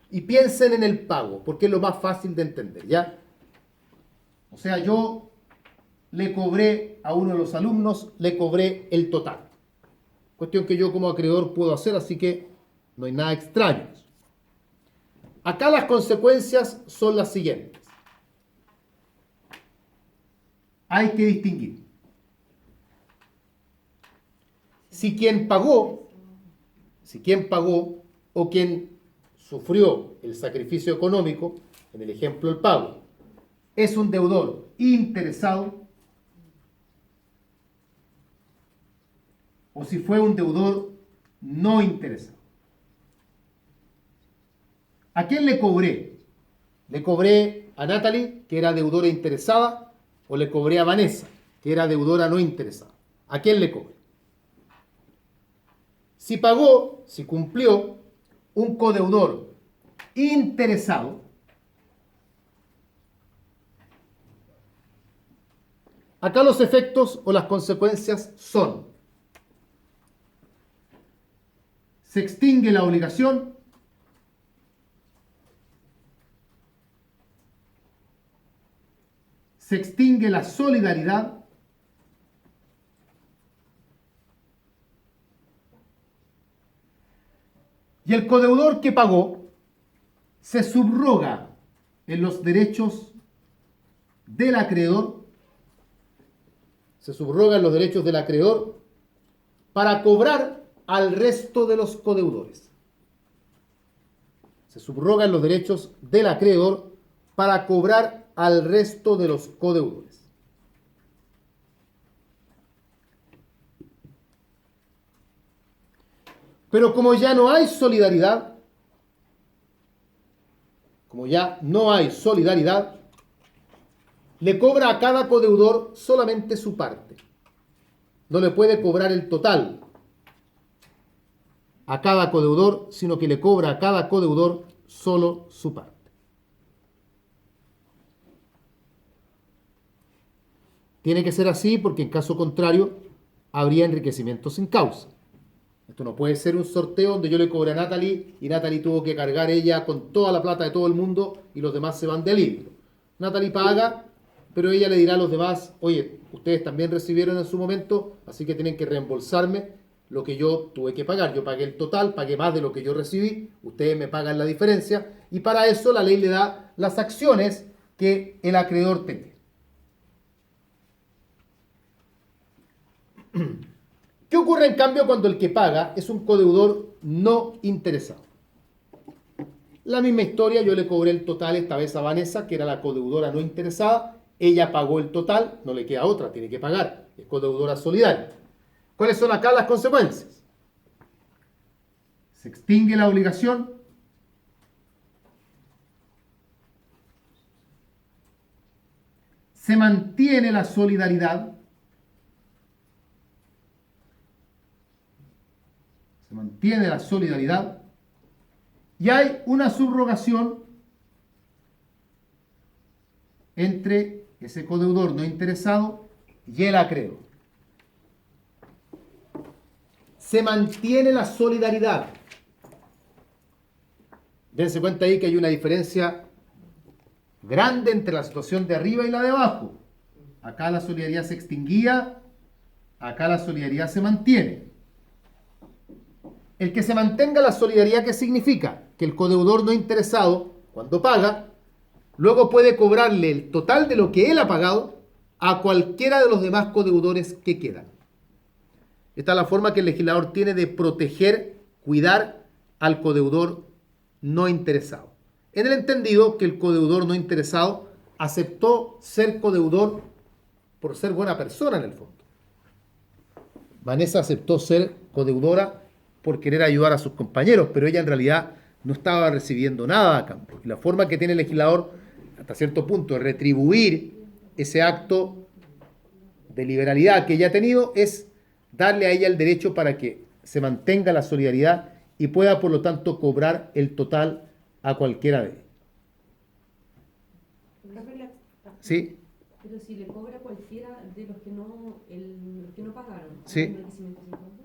Y piensen en el pago, porque es lo más fácil de entender, ¿ya? O sea, yo le cobré a uno de los alumnos, le cobré el total. Cuestión que yo como acreedor puedo hacer, así que no hay nada extraño. Acá las consecuencias son las siguientes. Hay que distinguir. Si quien pagó o quien sufrió el sacrificio económico, en el ejemplo del pago, es un deudor interesado, o si fue un deudor no interesado. ¿A quién le cobré? ¿Le cobré a Natalie, que era deudora interesada, o le cobré a Vanessa, que era deudora no interesada? ¿A quién le cobré? Si pagó, si cumplió, un codeudor interesado, acá los efectos o las consecuencias son: se extingue la obligación, se extingue la solidaridad, y el codeudor que pagó se subroga en los derechos del acreedor, para cobrar al resto de los codeudores. Se subroga en los derechos del acreedor para cobrar al resto de los codeudores. Pero como ya no hay solidaridad, le cobra a cada codeudor solamente su parte. No le puede cobrar el total a cada codeudor, sino que le cobra a cada codeudor solo su parte. Tiene que ser así porque en caso contrario habría enriquecimiento sin causa. Esto no puede ser un sorteo donde yo le cobré a Natalie y Natalie tuvo que cargar ella con toda la plata de todo el mundo y los demás se van de libro. Natalie paga, pero ella le dirá a los demás: oye, ustedes también recibieron en su momento, así que tienen que reembolsarme lo que yo tuve que pagar. Yo pagué el total, pagué más de lo que yo recibí, ustedes me pagan la diferencia, y para eso la ley le da las acciones que el acreedor tenga. ¿Qué ocurre en cambio cuando el que paga es un codeudor no interesado? La misma historia, yo le cobré el total esta vez a Vanessa, que era la codeudora no interesada. Ella pagó el total, no le queda otra, tiene que pagar, es codeudora solidaria. ¿Cuáles son acá las consecuencias? Se extingue la obligación, se mantiene la solidaridad, y hay una subrogación entre ese codeudor no interesado y el acreedor. Se mantiene la solidaridad. Dense cuenta ahí que hay una diferencia grande entre la situación de arriba y la de abajo. Acá la solidaridad se extinguía, acá la solidaridad se mantiene. El que se mantenga la solidaridad, ¿qué significa? Que el codeudor no interesado, cuando paga, luego puede cobrarle el total de lo que él ha pagado a cualquiera de los demás codeudores que quedan. Esta es la forma que el legislador tiene de proteger, cuidar al codeudor no interesado. En el entendido que el codeudor no interesado aceptó ser codeudor por ser buena persona en el fondo. Vanessa aceptó ser codeudora por querer ayudar a sus compañeros, pero ella en realidad no estaba recibiendo nada a cambio. Y la forma que tiene el legislador, hasta cierto punto, de retribuir ese acto de liberalidad que ella ha tenido es darle a ella el derecho para que se mantenga la solidaridad y pueda, por lo tanto, cobrar el total a cualquiera de ellos. ¿Sí? Pero si le cobra cualquiera de los que los que no pagaron, Sí. ¿hay enriquecimiento sin causa?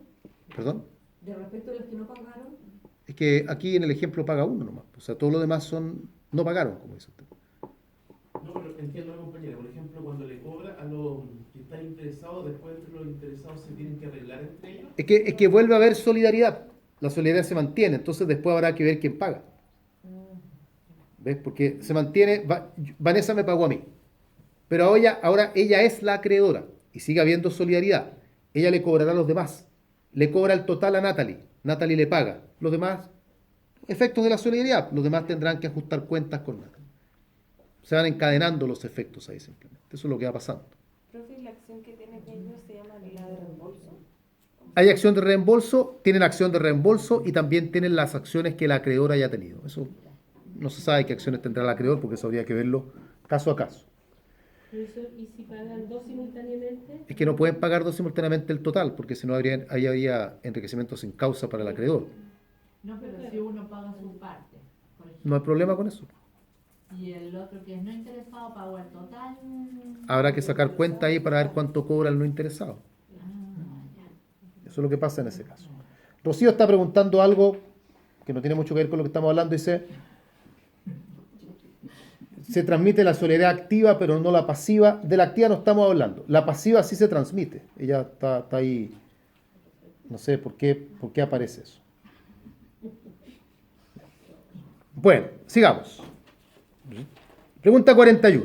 ¿Perdón? De respecto de los que no pagaron, Es que aquí en el ejemplo paga uno nomás. O sea, todos los demás no pagaron, como dice usted. No, pero entiendo, compañera. Por ejemplo, cuando le cobra a los que están interesados, después los interesados se tienen que arreglar entre ellos. Es que vuelve a haber solidaridad. La solidaridad se mantiene, entonces después habrá que ver quién paga. ¿Ves? Porque se mantiene, Vanessa me pagó a mí. Pero ahora ella es la acreedora y sigue habiendo solidaridad. Ella le cobrará a los demás. Le cobra el total a Natalie. Natalie le paga. Los demás, efectos de la solidaridad. Los demás tendrán que ajustar cuentas con Natalie. Se van encadenando los efectos ahí simplemente. Eso es lo que va pasando. Profe, ¿la acción que tienen ellos se llama la de reembolso? Hay acción de reembolso, tienen acción de reembolso y también tienen las acciones que la acreedora haya tenido. Eso no se sabe qué acciones tendrá el acreedor porque eso habría que verlo caso a caso. ¿y si pagan dos simultáneamente? Es que no pueden pagar dos simultáneamente el total porque si no habría enriquecimiento sin causa para el acreedor. No, pero si uno paga su parte, por ejemplo, No hay problema con eso. y el otro que es no interesado pagó el total. Habrá que sacar cuenta ahí para ver cuánto cobra el no interesado. Eso es lo que pasa en ese caso. Rocío está preguntando algo que no tiene mucho que ver con lo que estamos hablando. Dice, se transmite la solidaridad activa, pero no la pasiva. De la activa no estamos hablando. La pasiva sí se transmite. Ella está ahí. No sé por qué aparece eso. Bueno, sigamos. Pregunta 41.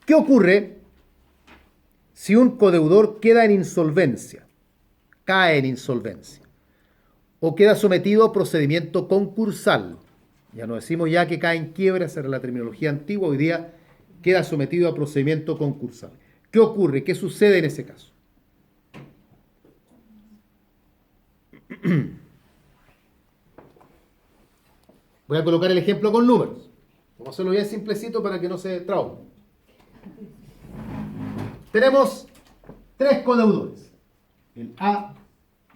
¿Qué ocurre si un codeudor queda en insolvencia, cae en insolvencia, o queda sometido a procedimiento concursal? Ya no decimos ya que cae en quiebra, esa era la terminología antigua, hoy día queda sometido a procedimiento concursal. ¿Qué ocurre? ¿Qué sucede en ese caso? Voy a colocar el ejemplo con números. Vamos a hacerlo bien simplecito para que no se traume. Tenemos tres codeudores, el A,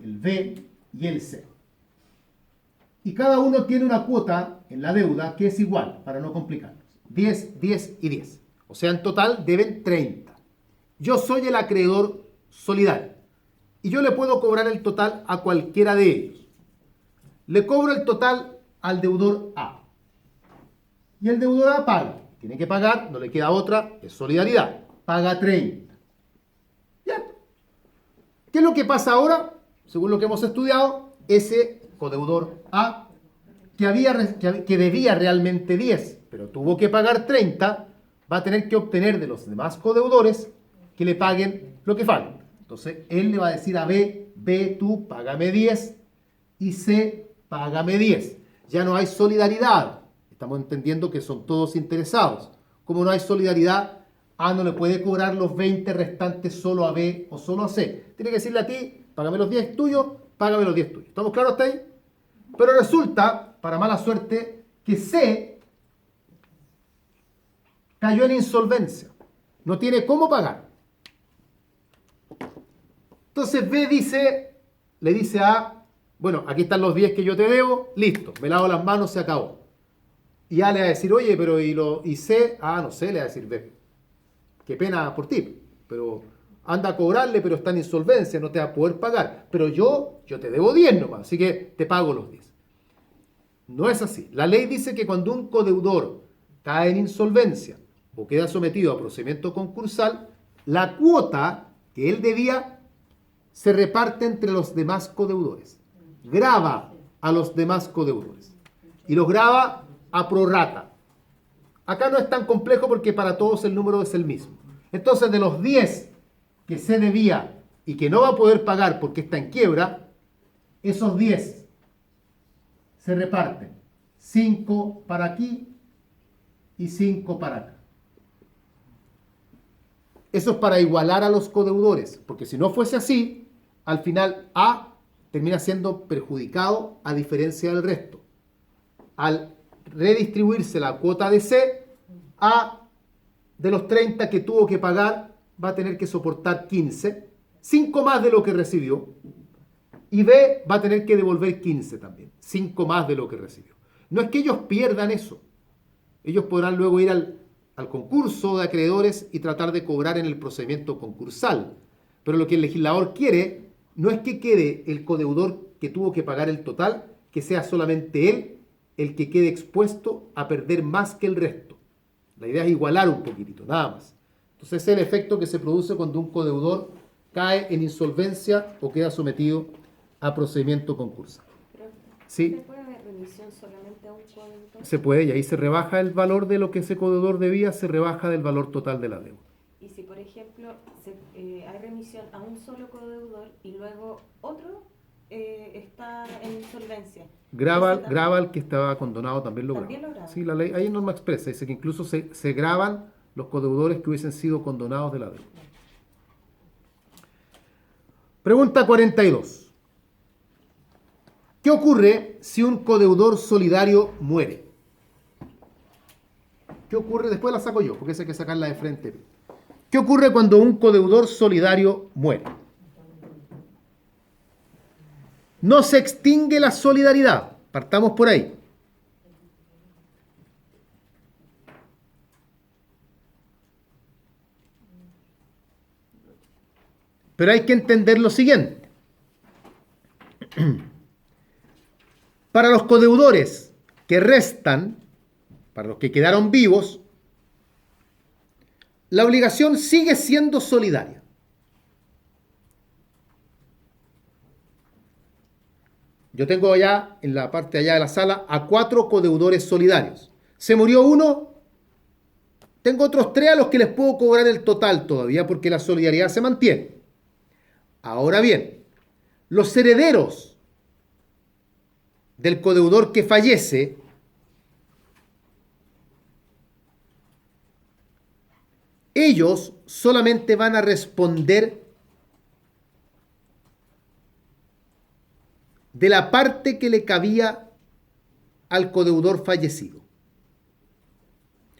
el B y el C. Y cada uno tiene una cuota en la deuda que es igual, para no complicarnos. 10, 10 y 10. O sea, en total deben 30. Yo soy el acreedor solidario y yo le puedo cobrar el total a cualquiera de ellos. Le cobro el total al deudor A. Y el deudor A paga. Tiene que pagar, no le queda otra, es solidaridad. Paga 30. ¿Ya? ¿Qué es lo que pasa ahora? Según lo que hemos estudiado, ese codeudor A, que debía realmente 10, pero tuvo que pagar 30, va a tener que obtener de los demás codeudores que le paguen lo que falta. Entonces, él le va a decir a B, B, tú págame 10, y C, págame 10. Ya no hay solidaridad. Estamos entendiendo que son todos interesados. Como no hay solidaridad, A no le puede cobrar los 20 restantes solo a B o solo a C. Tiene que decirle a ti, págame los 10 tuyos, págame los 10 tuyos. ¿Estamos claros hasta ahí? Pero resulta, para mala suerte, que C cayó en insolvencia. No tiene cómo pagar. Entonces B le dice a A, bueno, aquí están los 10 que yo te debo, listo, me lavo las manos, se acabó. Y A le va a decir, oye, pero ¿y C? Ah, no sé, le va a decir B. Qué pena por ti, pero anda a cobrarle, pero está en insolvencia, no te va a poder pagar. Pero yo te debo 10 nomás, así que te pago los 10. No es así. La ley dice que cuando un codeudor cae en insolvencia o queda sometido a procedimiento concursal, la cuota que él debía se reparte entre los demás codeudores. Grava a los demás codeudores. Y los grava a prorrata. Acá no es tan complejo porque para todos el número es el mismo. Entonces, de los 10 que se debía y que no va a poder pagar porque está en quiebra, esos 10 se reparten. 5 para aquí y 5 para acá. Eso es para igualar a los codeudores, porque si no fuese así, al final A termina siendo perjudicado a diferencia del resto. Al redistribuirse la cuota de C, A de los 30 que tuvo que pagar va a tener que soportar 15, 5 más de lo que recibió, y B va a tener que devolver 15 también, 5 más de lo que recibió. No es que ellos pierdan eso. Ellos podrán luego ir al concurso de acreedores y tratar de cobrar en el procedimiento concursal. Pero lo que el legislador quiere no es que quede el codeudor que tuvo que pagar el total, que sea solamente él el que quede expuesto a perder más que el resto. La idea es igualar un poquitito, nada más. Entonces ese es el efecto que se produce cuando un codeudor cae en insolvencia o queda sometido a procedimiento concursal. Pero, ¿Sí? ¿se puede haber remisión solamente a un codeudor? Se puede, y ahí se rebaja el valor de lo que ese codeudor debía, se rebaja del valor total de la deuda. Y si, por ejemplo, hay remisión a un solo codeudor y luego otro está en insolvencia. Grava Ese también- el que estaba condonado también lo grava. También lo grava. Sí, la ley, hay norma expresa, dice que incluso se graban los codeudores que hubiesen sido condonados de la deuda. Pregunta 42. ¿Qué ocurre si un codeudor solidario muere? ¿Qué ocurre? Después la saco yo, porque esa hay que sacarla de frente. ¿Qué ocurre cuando un codeudor solidario muere? No se extingue la solidaridad. Partamos por ahí. Pero hay que entender lo siguiente. Para los codeudores que restan, para los que quedaron vivos, la obligación sigue siendo solidaria. Yo tengo allá, en la parte de allá de la sala, a 4 codeudores solidarios. Se murió uno, tengo otros 3 a los que les puedo cobrar el total todavía porque la solidaridad se mantiene. Ahora bien, los herederos del codeudor que fallece ellos solamente van a responder de la parte que le cabía al codeudor fallecido.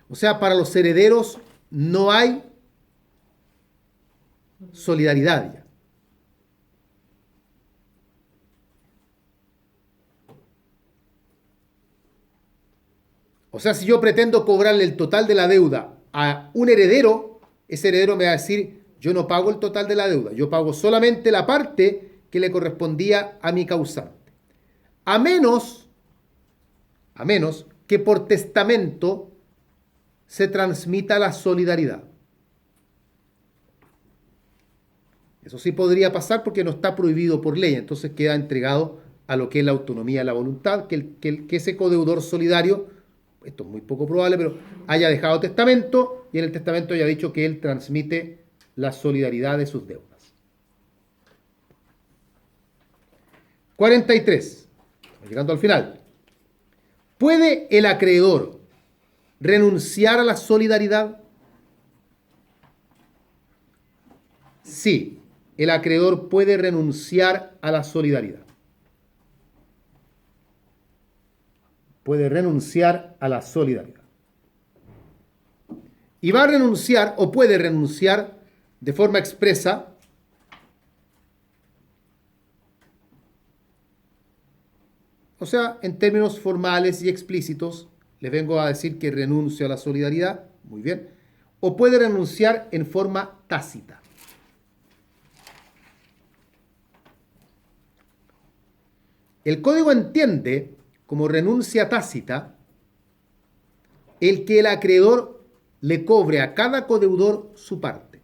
O sea, para los herederos no hay solidaridad ya. O sea, si yo pretendo cobrarle el total de la deuda a un heredero, ese heredero me va a decir, yo no pago el total de la deuda, yo pago solamente la parte que le correspondía a mi causante. A menos que por testamento se transmita la solidaridad. Eso sí podría pasar porque no está prohibido por ley, entonces queda entregado a lo que es la autonomía de la voluntad, que ese codeudor solidario, esto es muy poco probable, pero haya dejado testamento y en el testamento haya dicho que él transmite la solidaridad de sus deudas. 43. Estamos llegando al final. ¿Puede el acreedor renunciar a la solidaridad? Sí, el acreedor puede renunciar a la solidaridad. Puede renunciar a la solidaridad. Y va a renunciar o puede renunciar de forma expresa o sea, en términos formales y explícitos, les vengo a decir que renuncio a la solidaridad, muy bien, o puede renunciar en forma tácita. El código entiende como renuncia tácita el que el acreedor le cobre a cada codeudor su parte.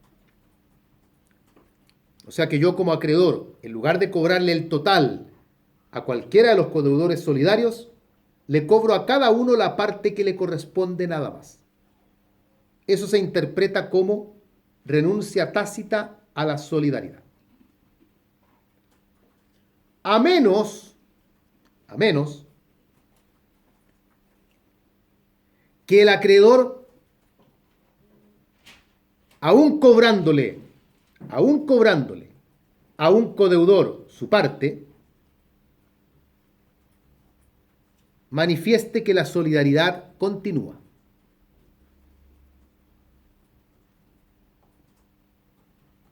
O sea que yo como acreedor, en lugar de cobrarle el total a cualquiera de los codeudores solidarios, le cobro a cada uno la parte que le corresponde nada más. Eso se interpreta como renuncia tácita a la solidaridad. A menos que el acreedor, aún cobrándole a un codeudor su parte, manifieste que la solidaridad continúa.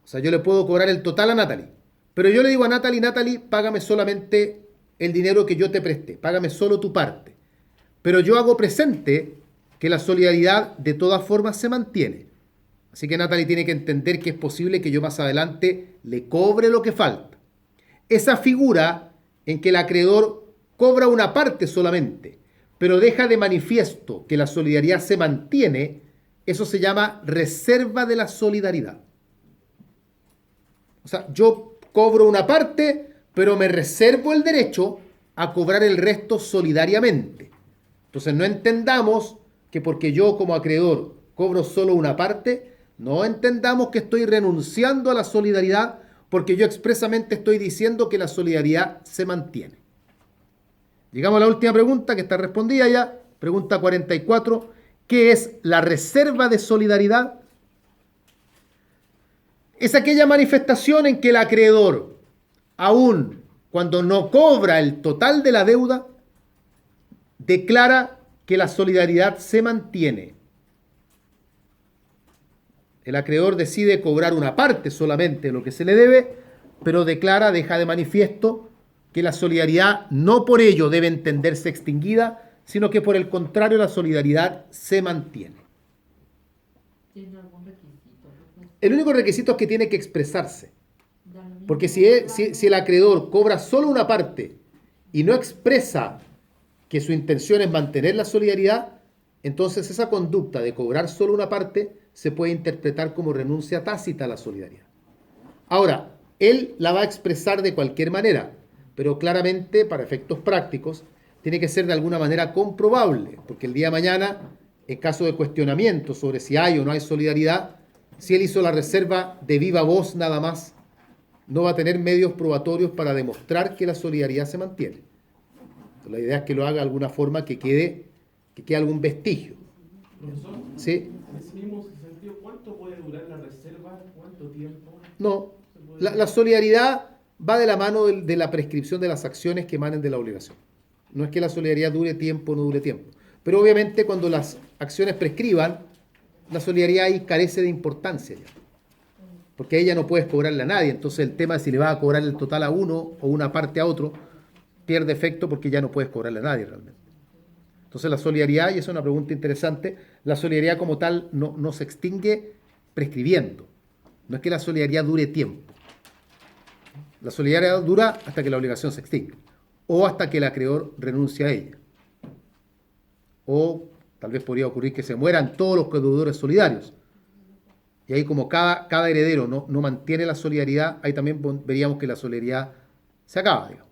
O sea, yo le puedo cobrar el total a Natalie. Pero yo le digo a Natalie, Natalie, págame solamente el dinero que yo te presté. Págame solo tu parte. Pero yo hago presente que la solidaridad de todas formas se mantiene. Así que Natalie tiene que entender que es posible que yo más adelante le cobre lo que falta. Esa figura en que el acreedor cobra una parte solamente, pero deja de manifiesto que la solidaridad se mantiene, eso se llama reserva de la solidaridad. O sea, yo cobro una parte, pero me reservo el derecho a cobrar el resto solidariamente. Entonces no entendamos que porque yo como acreedor cobro solo una parte, no entendamos que estoy renunciando a la solidaridad porque yo expresamente estoy diciendo que la solidaridad se mantiene. Llegamos a la última pregunta que está respondida ya. Pregunta 44. ¿Qué es la reserva de solidaridad? Es aquella manifestación en que el acreedor, aun cuando no cobra el total de la deuda, declara que la solidaridad se mantiene. El acreedor decide cobrar una parte solamente de lo que se le debe, pero declara, deja de manifiesto que la solidaridad no por ello debe entenderse extinguida, sino que por el contrario la solidaridad se mantiene. ¿Tiene algún requisito? El único requisito es que tiene que expresarse. Da lo mismo. Porque si el acreedor cobra solo una parte y no expresa que su intención es mantener la solidaridad, entonces esa conducta de cobrar solo una parte se puede interpretar como renuncia tácita a la solidaridad. Ahora, él la va a expresar de cualquier manera, pero claramente para efectos prácticos tiene que ser de alguna manera comprobable, porque el día de mañana, en caso de cuestionamiento sobre si hay o no hay solidaridad, si él hizo la reserva de viva voz nada más, no va a tener medios probatorios para demostrar que la solidaridad se mantiene. Entonces, la idea es que lo haga de alguna forma que quede algún vestigio. Profesor, ¿Sí? en ese mismo sentido, ¿cuánto puede durar la reserva? ¿Cuánto tiempo? No, la solidaridad va de la mano de la prescripción de las acciones que emanen de la obligación. No es que la solidaridad dure tiempo o no dure tiempo. Pero obviamente cuando las acciones prescriban, la solidaridad ahí carece de importancia ya. Porque a ella no puedes cobrarle a nadie. Entonces el tema de si le vas a cobrar el total a uno o una parte a otro, pierde efecto porque ya no puedes cobrarle a nadie realmente. Entonces la solidaridad, y esa es una pregunta interesante, la solidaridad como tal no se extingue prescribiendo. No es que la solidaridad dure tiempo. La solidaridad dura hasta que la obligación se extingue. O hasta que el acreedor renuncie a ella. O tal vez podría ocurrir que se mueran todos los deudores solidarios. Y ahí como cada heredero no mantiene la solidaridad, ahí también veríamos que la solidaridad se acaba, digamos.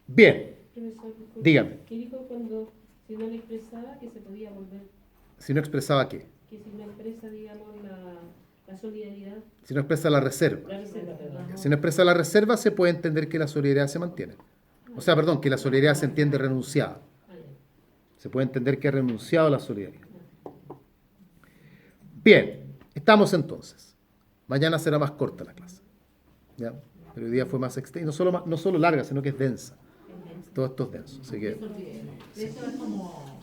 Bien, Profesor, disculpe, dígame. ¿qué dijo cuando, si no le expresaba, que se podía volver? Si no expresaba qué, Que si no expresa, digamos, la solidaridad, si no expresa la reserva. la reserva, perdón. Si no expresa la reserva, se puede entender que la solidaridad se mantiene. O sea, perdón, que la solidaridad se entiende renunciada. Ah, ya. Se puede entender que ha renunciado a la solidaridad. Bien, estamos entonces. Mañana será más corta la clase. ¿Ya? Pero hoy día fue más extensa. No solo larga, sino que es densa. Todo esto es denso. Así que Eso es como...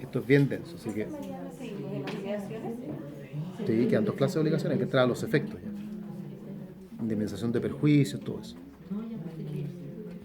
esto es bien denso. Así que Mañana seguimos en las obligaciones. sí, quedan 2 clases de obligaciones. Hay que entrar a los efectos ya. Indemnización de perjuicios, todo eso.